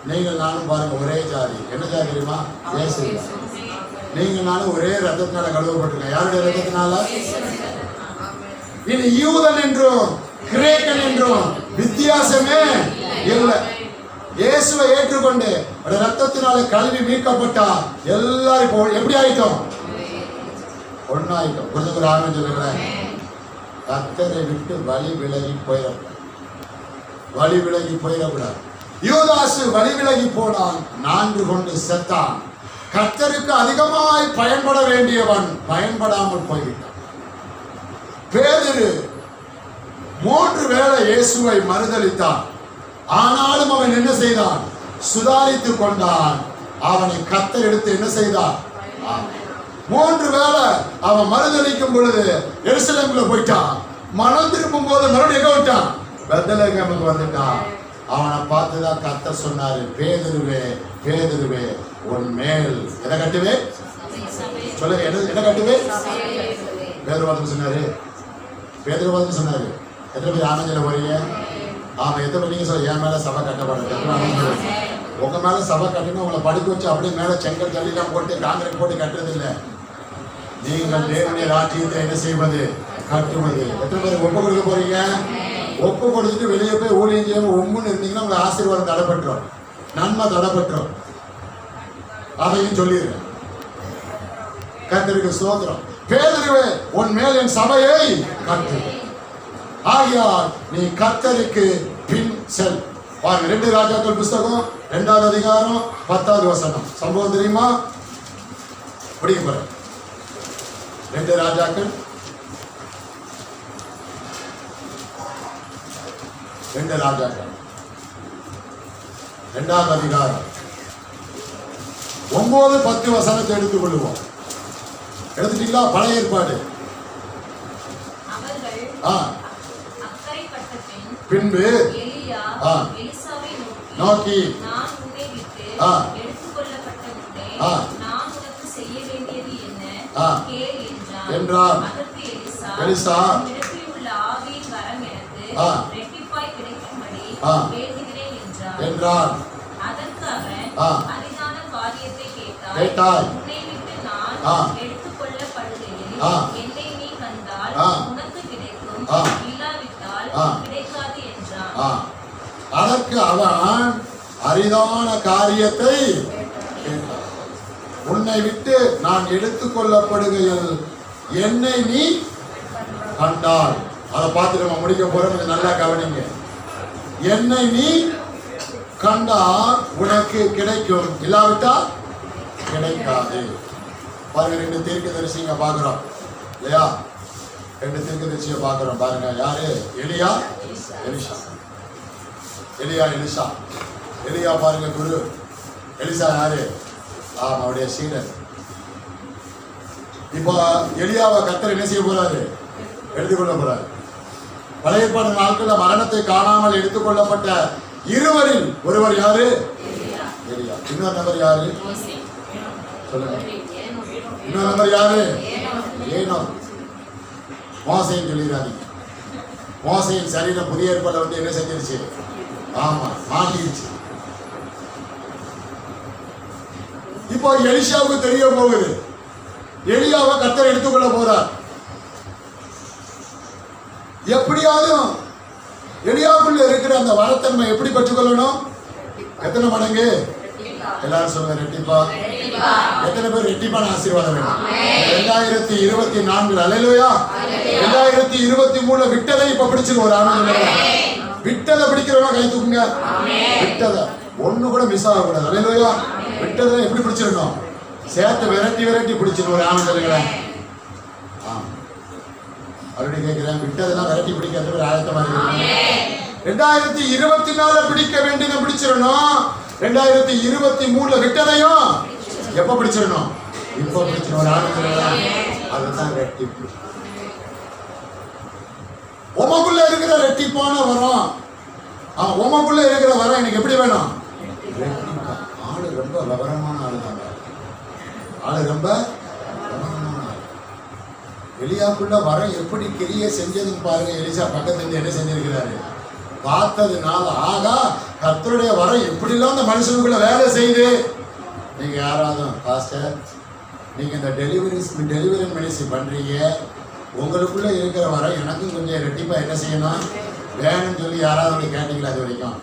நீங்கள் நானும் பாருங்க ஒரே ஜாதி. என்ன ஜாதி தெரியுமா? இயேசு. நீங்க நானும் ஒரே ரத்தத்தினால கழுவப்பட்டிருக்கேன். யாருடைய ரத்தத்தினால? இது யூதன் என்றும் கிரேக்கன் என்றும் வித்தியாசமே இல்லை. இயேசுவை ஏற்றுக்கொண்டு ரத்தத்தினால கல்வி மீட்கப்பட்டா எல்லாரும் இப்போ எப்படி ஆயிட்டோம்? ஒன்னாயிட்டோம். கொஞ்சம் ஆரம்பம் சொல்லுங்களேன். கர்த்தரை விட்டு வழி விலகி போயிடக்கூடாது. வழி விலகி போயிடக்கூடாது. யூதாசு வழி விலகி போனான், நான்கு கொண்டு செத்தான். கர்த்தருக்கு அதிகமாய் பயன்பட வேண்டியவன் பயன்படாமல் போய்விட்டான். பேதுரு 3 வேளை இயேசுவை மறுதலித்தான். ஆனாலும் அவன் என்ன செய்தான்? சுதாரித்துக் கொண்டான். அவனை கர்த்தர் எடுத்து என்ன செய்தார்? 3 வேளை அவன் மறுதலிக்கும் பொழுது எருசலேமுக்கு போயிட்டான். மனம் திரும்பும் போது மறுபடியும் எங்க விட்டான்? பெத்லகேமுக்கு வந்துட்டான். அவனை பார்த்துதான் கர்த்தர் சொன்னாரு, பேதுருவே பேதுருவே, உன் மேல் எதை கட்டுவே? சொல்லுங்க, என்ன கட்டுவே? பேதுருவாதம் சொன்னாரு. பேதுருவாதம் சொன்னாரு. எத்தனை பேர் ஆனஞ்சல போறீங்க? ஆமா, எத்தனை நீங்க சொல்ல என் மேல சபை கட்டப்படுது. உங்க மேல சபை கட்டணும், உங்களை படுக்க வச்சு அப்படியே மேல செங்கல் ஜல்லிலாம் போட்டு காங்கிரீட் போட்டு கட்டுறது இல்லை. நீங்கள் தேவனுடைய ராஜ்யத்தை என்ன செய்வது? கட்டுவது. எத்தனை பேருக்கு ஒப்பு கொடுக்க போறீங்க? ஒப்பு கொடுத்துட்டு வெளியே போய் ஊழியம் செய்யாம ஒம்முன்னு இருந்தீங்கன்னா உங்க ஆசீர்வாதம் தடைப்பட்டுரும், நன்மை தடைப்பட்டுரும். அதையும் சொல்லிடுறேன். கர்த்தருக்கு ஸ்தோத்திரம். பேதுருவே, உன் மேல் என் சபையை கட்டு. ஆகையால் நீ கர்த்தருக்கு பின் செல். பாருங்க, 2 ராஜாக்கள் புஸ்தகம் 2வது அதிகாரம் 10வது வசனம். சம்பவம் தெரியுமா? படிக்க போறேன். 2 ராஜாக்கள் 2 ராஜாக்கள் 2வது அதிகாரம் 9, 10 வசனத்தை எடுத்துக் கொள்ளுவோம். எடுத்துட்டீங்களா? பழைய ஏற்பாடு. பின்பு நோக்கி என்றார். அதற்கு எலிசா உம்மிடத்தில் உள்ள ஆவியின் வரம் எனக்கு இரட்டிப்பாய் கிடைக்கும்படி வேண்டுகிறேன் என்றார். அதற்கு அவன், அரிதான காரியத்தை கேட்டாய். உன்னை விட்டு நான் எடுத்துக்கொள்ளப்படுகையில் என்னை நீ கண்டால் உனக்கு கிடைக்கும், இல்லாவிட்டால் கிடைக்காது என்றான். அதற்கு அவன் அரிதான காரியத்தை கேட்டான். உன்னை விட்டு நான் எடுத்துக்கொள்ளப்படுகையில் என்னை நீ கண்டால். அதை பார்த்து நம்ம முடிக்க போறோம். நல்லா கவனிங்க. என்னை நீ கண்டால் உனக்கு கிடைக்கும், இல்லாவிட்டால் கிடைக்காது. பாருங்க, 2 தீர்க்கதரிசிங்க பார்க்கிறோம் இல்லையா? 2 தீர்க்கதரிசியை பார்க்கிறோம். பாருங்க, யாரு? எலியா, எலிசா. எலியா, எலிசா. எலியா பாருங்க குரு, எலிசா யாரு? அவருடைய சீடர். இப்போ எலியாவை கர்த்தர் என்ன செய்ய போறாரு? எடுத்துக்கொள்ள போறாரு. பழைய ஏற்பாடு நாட்களில் மரணத்தை காணாமல் எடுத்துக்கொள்ளப்பட்ட இருவரில் ஒருவர் யாரு? எலியா. இன்னொரு நபர் யாரு? சொல்லுங்க. இன்னொரு நபர் யாரு? ஏனோக். மோசேன்னு சொல்லிடாதீங்க. மோசேயின் சரீரம் புதிய ஏற்பாடுல வந்து என்ன செஞ்சிருச்சு? ஆமா, மாட்டிருச்சு. இப்போ எலிசாவுக்கு தெரிய போகுது, எலியாவை கர்த்தர் எடுத்துக்கொள்ள போறார். எப்படியாவது எலியாவுக்குள்ள இருக்கிற அந்த வரத்தன்மை எப்படி பெற்றுக்கொள்ளணும்? எத்தனை மடங்கு? எல்லாரும் சொல்லுங்க, ரெட்டிப்பா. எத்தனை பேர் ரெட்டிப்பான ஆசீர்வாதம் வேணும்? 2024 அல்லேலூயா. 2023 விட்டதை இப்ப பிடிச்சிருவோம். ஒரு ஆனந்தம். விட்டதை பிடிக்கிறவங்க கை தூக்குங்க. விட்டதை ஒண்ணு கூட மிஸ் ஆகக்கூடாது. அல்லேலூயா. விட்டதை எப்படி பிடிச்சிருக்கோம்? சேர்த்து விரட்டி பிடிச்சிருவோம். ஒரு ஆனந்தம். அப்படி கேட்கிறேன், விட்டதெல்லாம் விரட்டி பிடிக்கிறது ஒரு ஆயத்தமா இருக்கு. 2024 பிடிக்க வேண்டியதை பிடிச்சிடணும். 2023 விட்டதையும் எப்ப பிடிச்சிடணும்? இப்போ பிடிச்சிடணும். ஒரு ஆனந்தம். அதுதான் ரெட்டிப்பு. உமக்குள்ள இருக்கிற ரெட்டிப்பான வரம், உமக்குள்ள இருக்கிற வரம் எனக்கு எப்படி வேணும்? ஆளு ரொம்ப விவரமான ஆளு தாங்க. ஆளு ரொம்ப விவரமான ஆளு. எலியாக்குள்ள வரம் எப்படி கிரியை செஞ்சதுன்னு பாருங்க. எலிசா பக்கத்துல என்ன செஞ்சிருக்கிறாரு? பார்த்ததுனால ஆகா, கர்த்தருடைய வரம் எப்படிலாம் அந்த மனுஷனுக்குள்ள வேலை செய்யுது. நீங்க யாராவது பாஸ்டர், நீங்க இந்த டெலிவரி மினிஸ்ட்ரி பண்றீங்க, உங்களுக்குள்ள இருக்கிற வரம் எனக்கும் கொஞ்சம் ரெட்டிப்பா என்ன செய்யணும் வேணும்னு சொல்லி யாராவது கேட்டீங்களா? அது வரைக்கும்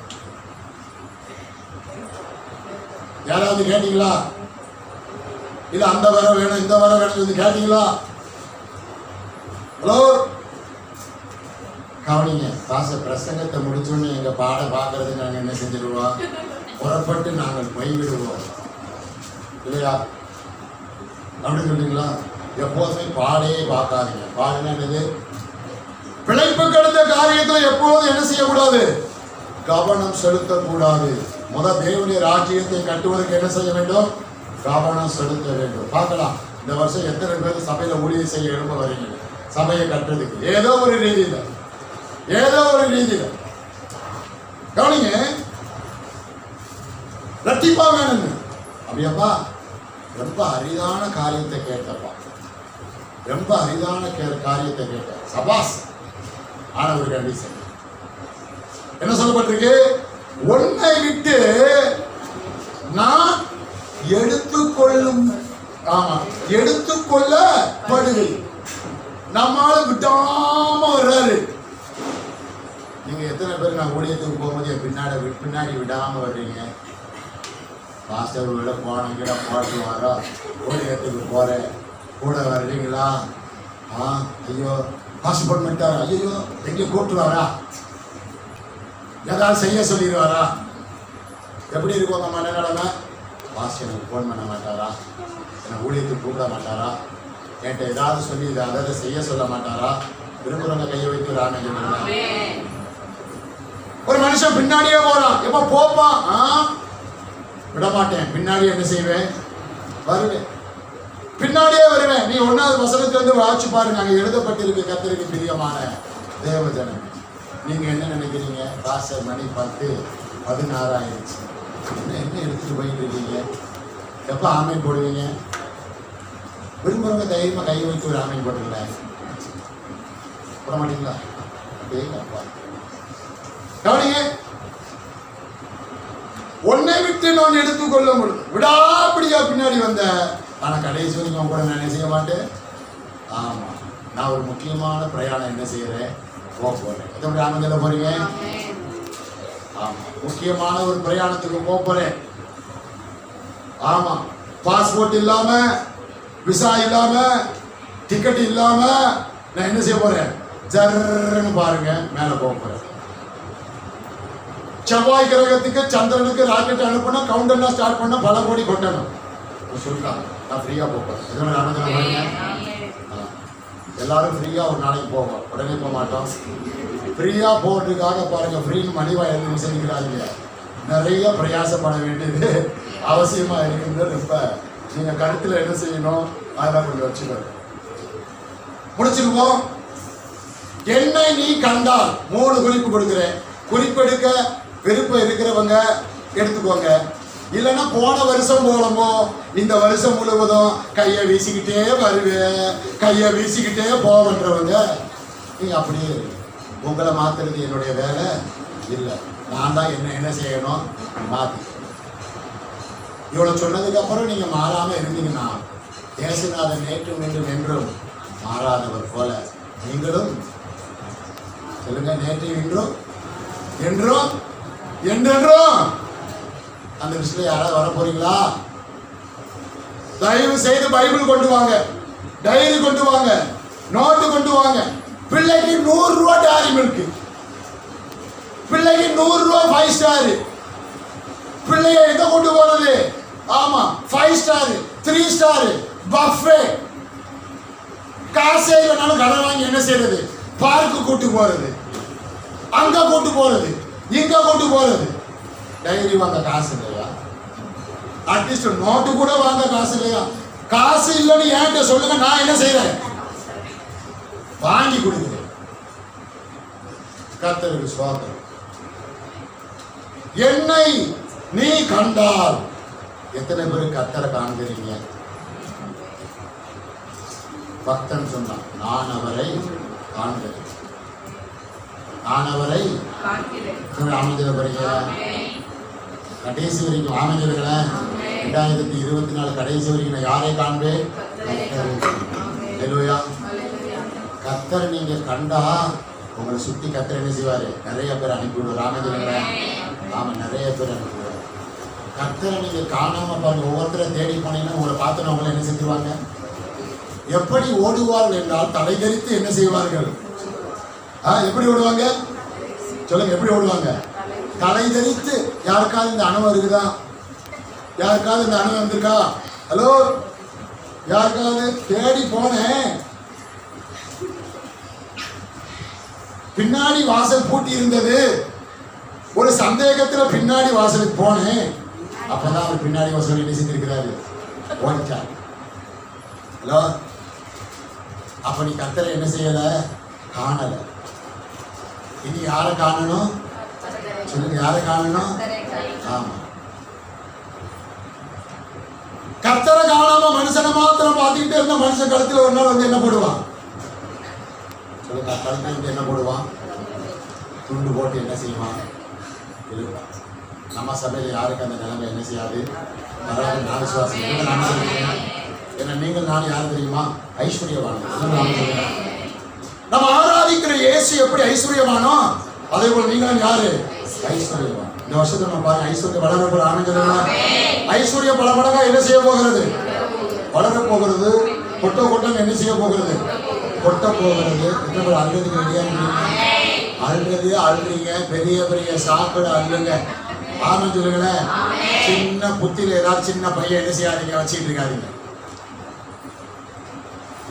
யாராவது கேட்டீங்களா? இல்ல அந்த வரம் வேணும் இந்த வரம் வேணும் சொல்லி கேட்டீங்களா? ஹலோ, கவனிங்க. பிரசங்கத்தை முடிச்சோன்னு எங்க பாட பாக்குறது நாங்க என்ன செஞ்சிருவோம்? புறப்பட்டு நாங்கள் போய்விடுவோம் இல்லையா? அப்படின்னு சொல்றீங்களா? எப்போதுமே பாடையே பார்க்காதீங்க. பாடுனா என்னது? பிழைப்பு கடந்த காரியத்தில் எப்போதும் என்ன செய்யக்கூடாது? கவனம் செலுத்தக்கூடாது. தேவனுடைய ராஜ்யத்தை கட்டுவதற்கு என்ன செய்ய வேண்டும்? கவனம் செலுத்த வேண்டும். பார்க்கலாம், இந்த வருஷம் எத்தனை பேர் சபையில ஊழியர் செய்ய எழும்ப வரீங்க? சபையை கட்டுறதுக்கு ஏதோ ஒரு ரீதியில கவனிங்க. ரட்டிப்பா வேணுங்க. அப்படியாப்பா, ரொம்ப அரிதான காரியத்தை கேட்டப்பா, ரொம்ப அரிதான காரியத்தை கேட்ட சபாஸ். ஆன ஒரு கண்டிஷன் என்ன சொல்லப்பட்டிருக்கு? உன்னை விட்டு நான் எடுத்துக்கொள்ளப்படுகை. நம்மால விடாம வர்றாரு. நீங்க எத்தனை பேர் நான் ஊழியத்துக்கு போகும்போது பின்னாடி விடாம வர்றீங்க? பாஸ்டர் விட போனீங்க, பாட்டு வரோம், ஊழியத்துக்கு போறேன், கூட வர்றீங்களா? ஐயோ ஹாஸ்பிட்டல் பண்ணிட்டாரா? ஐயோ எங்கே கூப்பிட்டுருவாரா? ஏதாவது செய்ய சொல்லிடுவாரா? எப்படி இருக்கும் அந்த மனநிலைமை? பாஸ்டர் எனக்கு ஃபோன் பண்ண மாட்டாரா? என்னை ஊழியத்துக்கு கூப்பிட மாட்டாரா? என்கிட்ட ஏதாவது சொல்லி அதை செய்ய சொல்ல மாட்டாரா? விரும்புறவங்க கையை வைத்து ஒரு ஆனந்தம். ஒரு மனுஷன் பின்னாடியே போறான். எப்ப போப்பான்? விட மாட்டேன். பின்னாடி என்ன செய்வேன்? வருவேன், பின்னாடியே வருவேன். நீ 1வது வசனத்திலிருந்து வாட்சி பாருங்க. அங்கே எழுதப்பட்டிருக்கு, கர்த்தருக்கு பிரியமான தேவஜனம். நீங்க என்ன நினைக்கிறீங்க? பாஸ்டர் மணி 10-16 ஆயிடுச்சு, என்ன எடுத்துட்டு போயிட்டு இருக்கீங்க? எப்ப ஆமீன் போடுவீங்க? விரும்புறவங்க தைரியமா கை வைத்து ஒரு ஆமீன் போட்டுங்கள போட மாட்டீங்களா? கவனிங்க, உன்னை விட்டு நான் எடுத்துக்கொள்ள முடியும் விடாப்படியா பின்னாடி வந்த, ஆனா கடைசி வரைக்கும் கூட நான் என்ன செய்ய மாட்டேன். ஆமா, நான் ஒரு முக்கியமான பிரயாணம் என்ன செய்யறேன், போறேன். எப்படி ஆனந்தில போறீங்க? ஆமா, முக்கியமான ஒரு பிரயாணத்துக்கு போறேன். ஆமா, பாஸ்போர்ட் இல்லாம, விசா இல்லாம, டிக்கெட் இல்லாம நான் என்ன செய்ய போறேன், ஜர்ன்னு பாருங்க மேல போறேன். செவ்வாய் கிரகத்துக்கு சந்திரனுக்கு ராக்கெட் அனுப்பணும், கவுண்டர்லாம் ஸ்டார்ட் பண்ண பல கோடி கொண்டணும் சொல்லிட்டாங்க. நான் ஃப்ரீயா போறேன். எல்லாரும் ஃப்ரீயா ஒரு நாளைக்கு போவோம், உடனே போக மாட்டோம். ஃப்ரீயா போறதுக்காக பாருங்க, ஃப்ரீன்னு மணிவா எழுதி விசாரிக்கிறாங்க. நிறைய பிரயாசப்பட வேண்டியது அவசியமா இருக்குன்றது இப்ப நீங்க கருத்துல என்ன செய்யணும், அதெல்லாம் கொஞ்சம் வச்சுக்கணும். முடிச்சிருவோம். என்னை நீ கண்டால் 3 குறிப்பு கொடுக்குறேன். குறிப்பெடுக்க விருப்பம் இருக்கிறவங்க எடுத்துக்கோங்க. இல்லைன்னா போன வருஷம் போலமோ இந்த வருஷம் முழுவதும் கையை வீசிக்கிட்டே வருவேன், கையை வீசிக்கிட்டே போவன்றவங்க நீங்க அப்படியே உங்களை மாத்துறது என்னுடைய வேலை இல்லை. நான் தான் என்ன செய்யணும், மாத்தி. இவ்வளவு சொன்னதுக்கு அப்புறம் நீங்க மாறாம இருந்தீங்கன்னா, இயேசுநாதர் நேற்றும் இன்றும் என்றும் மாறாதவர் போல நீங்களும் சொல்லுங்க, நேற்று இன்றும் என்றும் என்றென்றும். அந்த விஷயத்துல யாராவது வர போறீங்களா? தயவு செய்து பைபிள் கொண்டு வாங்க, டைரி கொண்டு வாங்க, நோட்டு கொண்டு வாங்க. பிள்ளைக்கு 100 ரூபா டாரி மில்க், பிள்ளைக்கு 100 ரூபா 5 ஸ்டார். பிள்ளைய எதை கொண்டு போறது? ஆமா, 5 ஸ்டார் 3 ஸ்டார் பஃபே. காசே இல்லைனாலும் கடன் வாங்கி என்ன செய்யறது, பார்க்கு கூட்டு போறது, அங்க கூட்டு போறது, இங்க கூட்டு போறது. டைரி வாங்க காசு இல்லையா? அட்லீஸ்ட் நோட்டு கூட வாங்க காசு இல்லையா? காசு இல்லைன்னு ஏன்ட்ட சொல்லுங்க, நான் என்ன செய்யறேன், வாங்கி கொடுக்கிறேன். கர்த்தருக்கு ஸ்தோத்திரம். என்னை நீ கண்டால், எத்தனை பேர் கர்த்தரை காண்கிறீங்க? பக்தன் சொன்னான், நான் அவரை காண்கிறேன், நான் அவரை ஆமதில படிக்க கடைசி வரைக்கும் ஆமதில்களை 2024 கடைசி வரைக்கும் நான் யாரை காண்பேன்? கர்த்தர் நீங்க கண்டா உங்களை சுத்தி கர்த்தர் என்ன செய்வாரு, நிறைய பேர் அனுப்பிவிடுவார். ஆமதில்களை ஆமா, நிறைய பேர் அனுப்பிவிடுவார். கர்த்தரை நீங்க காணாம பாருங்க, ஒவ்வொருத்தரை தேடி போனீங்கன்னா உங்களை பார்த்து உங்களை என்ன செஞ்சுருவாங்க. எப்படி ஓடுவார்கள் என்றால் தலை தரித்து என்ன செய்வார்கள்? எப்படி ஓடுவாங்க சொல்லுங்க, எப்படி ஓடுவாங்க? தலை தரித்து. யாருக்காவது இந்த அனுபவம் இருக்குதா? யாருக்காவது இந்த அனுபவம் வந்திருக்கா? ஹலோ, யாருக்காவது? தேடி போனேன், பின்னாடி வாசல் பூட்டி இருந்தது. ஒரு சந்தேகத்துல பின்னாடி வாசலுக்கு போனேன், அப்பதான் அவர் பின்னாடி வாசல் என்ன செஞ்சிருக்கிறாரு, ஓடிச்சார். ஹலோ, அப்ப நீ கர்த்தரை என்ன செய்யல, காணல. இனி யாரை காணணும் சொல்லுங்க, யாரை காணணும்? ஆமா, கர்த்தரை காணாம மனுஷனை மாத்திரம் பார்த்துக்கிட்டே இருந்த மனுஷன் கழுத்துல ஒரு நாள் வந்து என்ன போடுவான் சொல்லுங்க, கழுத்துல வந்து என்ன போடுவான், துண்டு போட்டு என்ன செய்வான், எழுப்பான். நம்ம சபையில யாருக்கு அந்த நிலைமை என்ன செய்யாது, வராது. நான் விசுவாசம் நான் சொல்லுறேன். ஏன்னா நீங்கள் நான் யாரு தெரியுமா, ஐஸ்வர்யவான். நம்ம ஆராதிக்கிற இயேசு எப்படி ஐஸ்வர்யமானோ அதே போல நீங்களும் யாரு, ஐஸ்வர்யவான். இந்த வருஷத்துல நம்ம பாருங்க, ஐஸ்வர்யம் வளர போற ஆனந்தம். ஐஸ்வர்யம் பல மடங்கா என்ன செய்ய போகிறது, வளர போகிறது. கொட்டம் என்ன செய்ய போகிறது, கொட்ட போகிறது. என்ன அழுதுக்கு ரெடியா அழுறது, அழுறீங்க, பெரிய பெரிய சாப்பிட அழுங்க. ஆனந்தம் சொல்லுங்களேன். சின்ன புத்தியில ஏதாவது சின்ன பையன் என்ன செய்யாதீங்க, வச்சுக்கிட்டு இருக்காதீங்க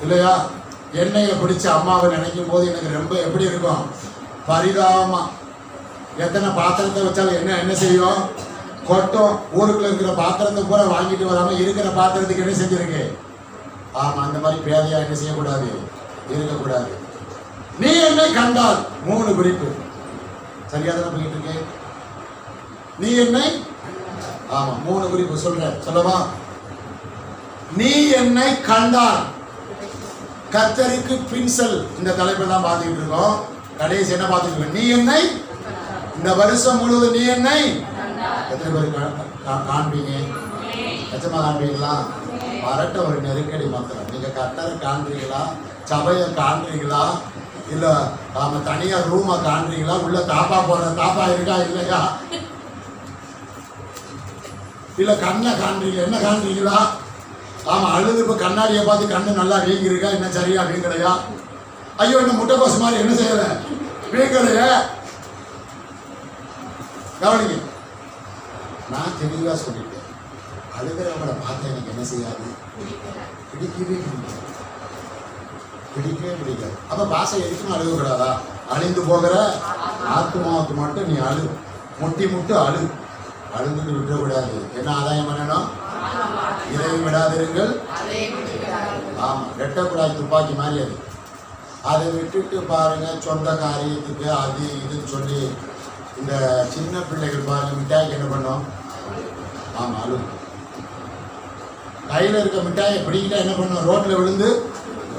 இல்லையா? எண்ணெயை பிடிச்ச அம்மாவை நினைக்கும் போது எனக்கு ரொம்ப எப்படி இருக்கும், பரிதாபமா. எத்தனை பாத்திரத்தை வச்சாலும் என்ன செய்யும், கொட்டம். ஊருக்குள்ள இருக்கிற பாத்திரத்தை பூரா வாங்கிட்டு வராம இருக்கிற பாத்திரத்துக்கு என்ன செஞ்சிருக்கு. ஆமா, அந்த மாதிரி பேதையா என்ன செய்யக்கூடாது, இருக்கக்கூடாது. நீ என்னை கண்டால் 3 குறிப்பு சரியா தானே போயிட்டு இருக்கு. நீ என்னை, ஆமா 3 குறிப்பு சொல்ற, சொல்லவா? நீ என்னை கண்டால். கர்த்தருக்கு பின்சல் இந்த தலைப்பை தான் பார்த்துக்கிட்டு இருக்கோம். கடைசி என்ன பார்த்துட்டு இருக்கோம்? நீ என்னை, இந்த வருஷம் முழுவதும் நீ என்னை எத்தனை பேர் காண்பீங்க? நிச்சயமா காண்பீங்களா? வரட்ட ஒரு நெருக்கடி மாத்திரம். நீங்க கர்த்தரை காண்றீங்களா, சபையை காண்றீங்களா, இல்ல நாம தனியா ரூமை காண்றீங்களா, உள்ள தாப்பா போற தாப்பா இருக்கா இல்லையா, இல்ல கண்ணை காண்றீங்க, என்ன காண்றீங்களா? ஆமா, அழுது இப்ப கண்ணாடியை பார்த்து கண்ணு நல்லா வீங்கிருக்கா, என்ன சரியா வீங்கலையா, ஐயோ என்ன முட்டைக்கோசு மாதிரி என்ன செய்யல வீங்கலைய. கவனிங்க, நான் தெளிவா சொல்லிட்டேன். அழுகிறவங்களை பார்த்து எனக்கு என்ன செய்யாது, பிடிக்கவே பிடிக்காது, பிடிக்கவே பிடிக்காது. அப்ப பாசை எதுக்குன்னு அழுகக்கூடாதா? அழிந்து போகிற ஆத்மாவுக்கு மட்டும் நீ அழு, முட்டி முட்டு அழு, அழுந்துட்டு விட்டுறக்கூடாது. என்ன ஆதாயம் பண்ணணும்? இதை விடாதிருங்கள். ஆமா, வெட்டக்கூடாது, துப்பாக்கி மாதிரி அது. அதை விட்டுட்டு பாருங்க, சொந்த காரியத்துக்கு அது இதுன்னு சொல்லி இந்த சின்ன பிள்ளைகள் பாருங்க, மிட்டாய்க்கு என்ன பண்ணோம்? ஆமா, அழு. கையில் இருக்க மிட்டாயை பிடிக்கிட்டா என்ன பண்ணும்? ரோட்டில் விழுந்து,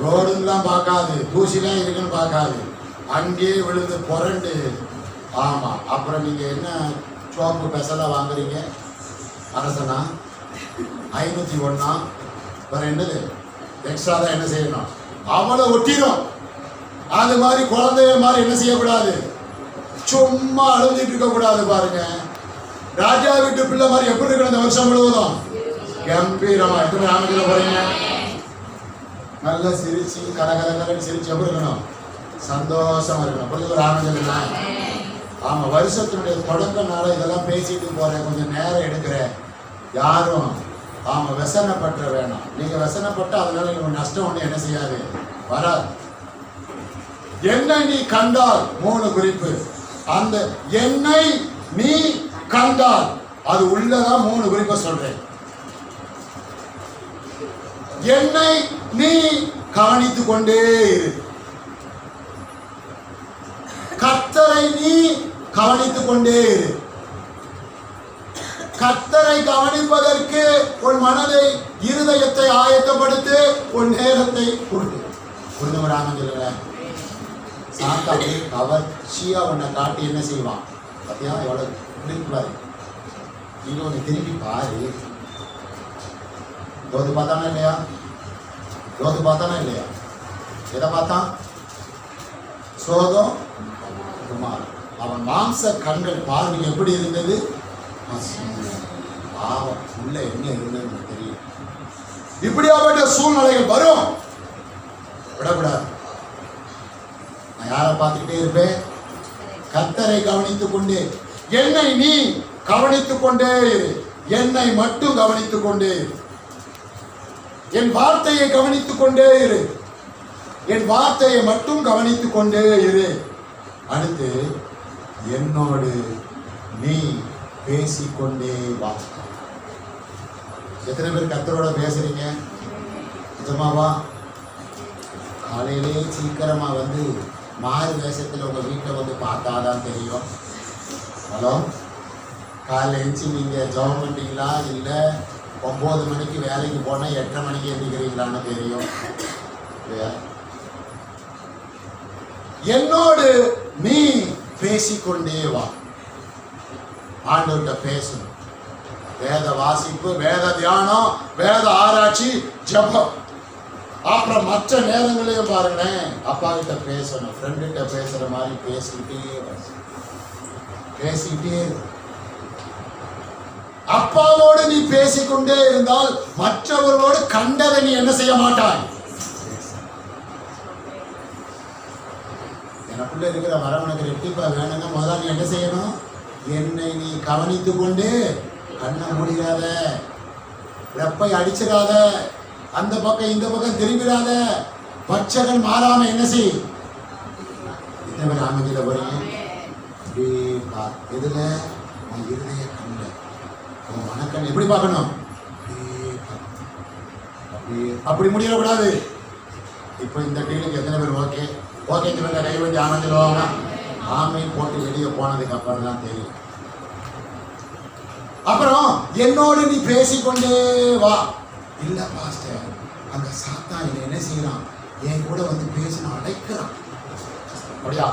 ரோடுலாம் பார்க்காது, தூசிலாம் இருக்குன்னு பார்க்காது, அங்கேயே விழுந்து புரண்டு. ஆமா, அப்புறம் நீங்க என்ன சோப்பு பெசலாக வாங்குறீங்க? அரசனா 501 வேற என்னது எக்ஸ்ட்ரா தான் என்ன செய்யணும்? அவளை ஒட்டிடும். அது மாதிரி குழந்தைய மாதிரி என்ன செய்யக்கூடாது? சும்மா அழுதுட்டு இருக்க கூடாது. பாருங்க, ராஜா வீட்டு பிள்ளை மாதிரி எப்படி இருக்கணும் இந்த வருஷம் முழுவதும்? கம்பீரமா. எத்தனை ராமகில போறீங்க? நல்லா சிரிச்சு கரகரகரன்னு சிரிச்சு எப்படி இருக்கணும்? சந்தோஷமா இருக்கணும். புரிஞ்சு ராமகில? ஆமா, வருஷத்தினுடைய தொடக்க நாள இதெல்லாம் பேசிட்டு போறேன், கொஞ்சம் நேரம் எடுக்கிறேன். யாரும் ஆமா व्यसனப்பட்ட வேணாம். நீங்க व्यसனப்பட்ட அதனால உங்களுக்கு நஷ்டம் ஒண்ணு என்ன செய்யாது, வராது. என்னை நீ கண்டால் 3 குறிப்பு. அந்த என்னை நீ கண்டால் அது உள்ளதா 3 குறிப்பை சொல்றேன். என்னை நீ கவனித்துக் கொண்டே இரு. கர்த்தரை நீ கவனித்துக் கொண்டே இரு. கர்த்தரை கவனிப்பதற்கு உன் மனதை, இருதயத்தை ஆயத்தப்படுத்து, உன் நேரத்தை கொடுத்து. புரிந்தவராக சொல்லுங்க. சாத்தா அப்படியே கவர்ச்சியா உன்னை காட்டி என்ன செய்வான்? பார்த்தியா எவ்வளவு பிடிக்கூடாது. இன்னொன்று திரும்பி பாரு. லோத்து பார்த்தானா இல்லையா? லோத்து பார்த்தானா இல்லையா? எதை பார்த்தான்? சோதம் குமார். அவன் மாம்ச கண்கள் பார்வை எப்படி இருந்தது? பாவம் உள்ள என்ன இருந்தது தெரியும். இப்படியாப்பட்ட சூழ்நிலைகள் வரும், விடக்கூடாது. நான் யாரை பார்த்துக்கிட்டே இருப்பேன்? கர்த்தரை கவனித்துக் கொண்டே. என்னை நீ கவனித்துக் கொண்டே இரு. என்னை மட்டும் கவனித்துக் கொண்டே இரு. என் வார்த்தையை கவனித்துக் கொண்டே இரு. என் வார்த்தையை மட்டும் கவனித்துக் கொண்டே இரு. அடுத்து என்னோடு நீ பேசிக்கொண்டே வா. எத்தனை பேர் கர்த்தரோட பேசுறீங்க? நிஜமாவா? காலையிலே சீக்கிரமா வந்து மாறு வேஷத்தில் உங்க வீட்டில் வந்து பார்த்தாதான் தெரியும். ஹலோ, காலையில் எழுச்சி நீங்க ஜெபம் பண்ணிட்டீங்களா, இல்லை 9 மணிக்கு வேலைக்கு போனால் 8:30 மணிக்கு எழுந்திக்கிறீங்களான்னு தெரியும். என்னோடு நீ பேசிக்கொண்டே வா. ஆண்டவர்கிட்ட பேசணும். வேத வாசிப்பு, வேத தியானம், வேத ஆராய்ச்சி, ஜெபம். அப்புறம் மற்ற நேரங்களையும் பாருங்களேன், அப்பா கிட்ட பேசணும். ஃப்ரெண்டு கிட்ட பேசுற மாதிரி பேசிக்கிட்டே அப்பாவோடு நீ பேசிக்கொண்டே இருந்தால் மற்றவர்களோடு கண்டதை நீ என்ன செய்ய மாட்டாய். எனக்குள்ள இருக்கிற வரவனுக்கு ரெட்டிப்பா வேணும்னா முதல்ல நீ என்ன செய்யணும்? என்னை நீ கவனித்துக் கொண்டு கண்ணை மூடிடாத, ரெப்பை அடிச்சிடாத, அந்த பக்கம் இந்த பக்கம் திரும்பிடாத, பச்சைகள் மாறாம என்ன செய். இத்தனை பேர் ஆமதியில் போறீங்க. அப்படியே பார். எதுல? உன் இருதய கண்ண, உன் மனக்கண் எப்படி பார்க்கணும்? அப்படி முடியக்கூடாது. இப்போ இந்த டீலுக்கு எத்தனை பேர் ஓகே? ஓகேங்க பேர் கை வண்டி ஆனந்திடுவாங்க. ஆமை போட்டு வெளியே போனதுக்கு அப்புறம் தான் தெரியும். அப்புறம் என்னோடு நீ பேசிக்கொண்டே வா. இல்ல பாஸ்டர், அங்க சாத்தான் என்ன செய்யறான், என் கூட வந்து பேசின அடைக்கிறான். அப்படியா?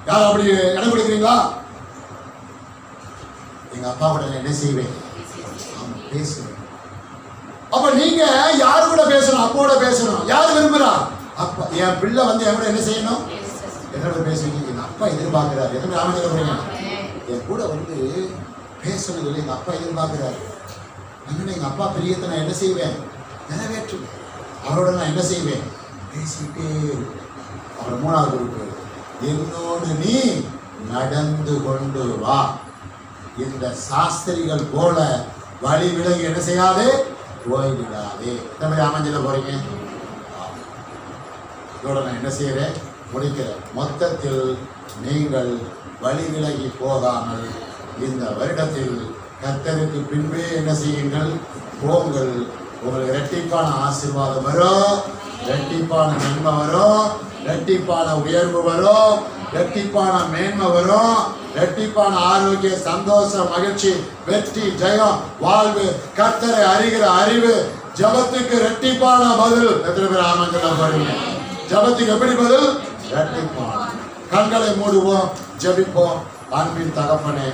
யார் அப்படி இடம் கொடுக்குறீங்களா? எங்க அப்பா கூட நான் என்ன செய்வேன், பேசுவேன். அப்ப நீங்க யாரு கூட பேசணும்? அப்போட பேசணும். யாரு விரும்புறா? அப்பா. என் பிள்ளை வந்து என் கூட என்ன செய்யணும், என்னோட பேசுவீங்க. எங்க அப்பா எதிர்பார்க்கிறாரு. எத்தனை ராமஜன போறீங்க? என் கூட வந்து பேசணும் இல்லை, எங்க அப்பா எதிர்பார்க்கிறாரு. அதனால எங்க அப்பா பிரியத்தை நான் என்ன செய்வேன், நிறைவேற்றுவேன். அவரோட நான் என்ன செய்வேன், பேசிக்கிட்டே இருப்பேன். அப்புறம் மூணாவது உறுப்பு, என்னோடு நீ நடந்து கொண்டு வா. இந்த சாஸ்திரிகள் போல வழி விலகி என்ன செய்யாதே, போய்விடாதே. எத்தனை அமைஞ்சல போறீங்க? இதோட நான் என்ன செய்யறேன், முடிக்கிறேன். மொத்தத்தில் நீங்கள் வழி விலகி போகாமல் இந்த வருடத்தில் கர்த்தருக்கு பின்பே என்ன செய்யுங்கள், போங்கள். உங்களுக்கு இரட்டிப்பான ஆசீர்வாதம் வரும், இரட்டிப்பான நன்மை வரும், இரட்டிப்பான உயர்வு வரும், இரட்டிப்பான மேன்மை வரும், இரட்டிப்பான ஆரோக்கிய, சந்தோஷம், மகிழ்ச்சி, வெற்றி, ஜெயம், வாழ்வு, கர்த்தரை அறிகிற அறிவு, ஜபத்துக்கு இரட்டிப்பான பதில். எத்தனை பேர் ஆமாம் சொல்ல போறீங்க? ஜபத்துக்கு எப்படி பதில்? இரட்டிப்பான. கண்களை மூடுவோம், ஜபிப்போம். அன்பின் தகப்பனே,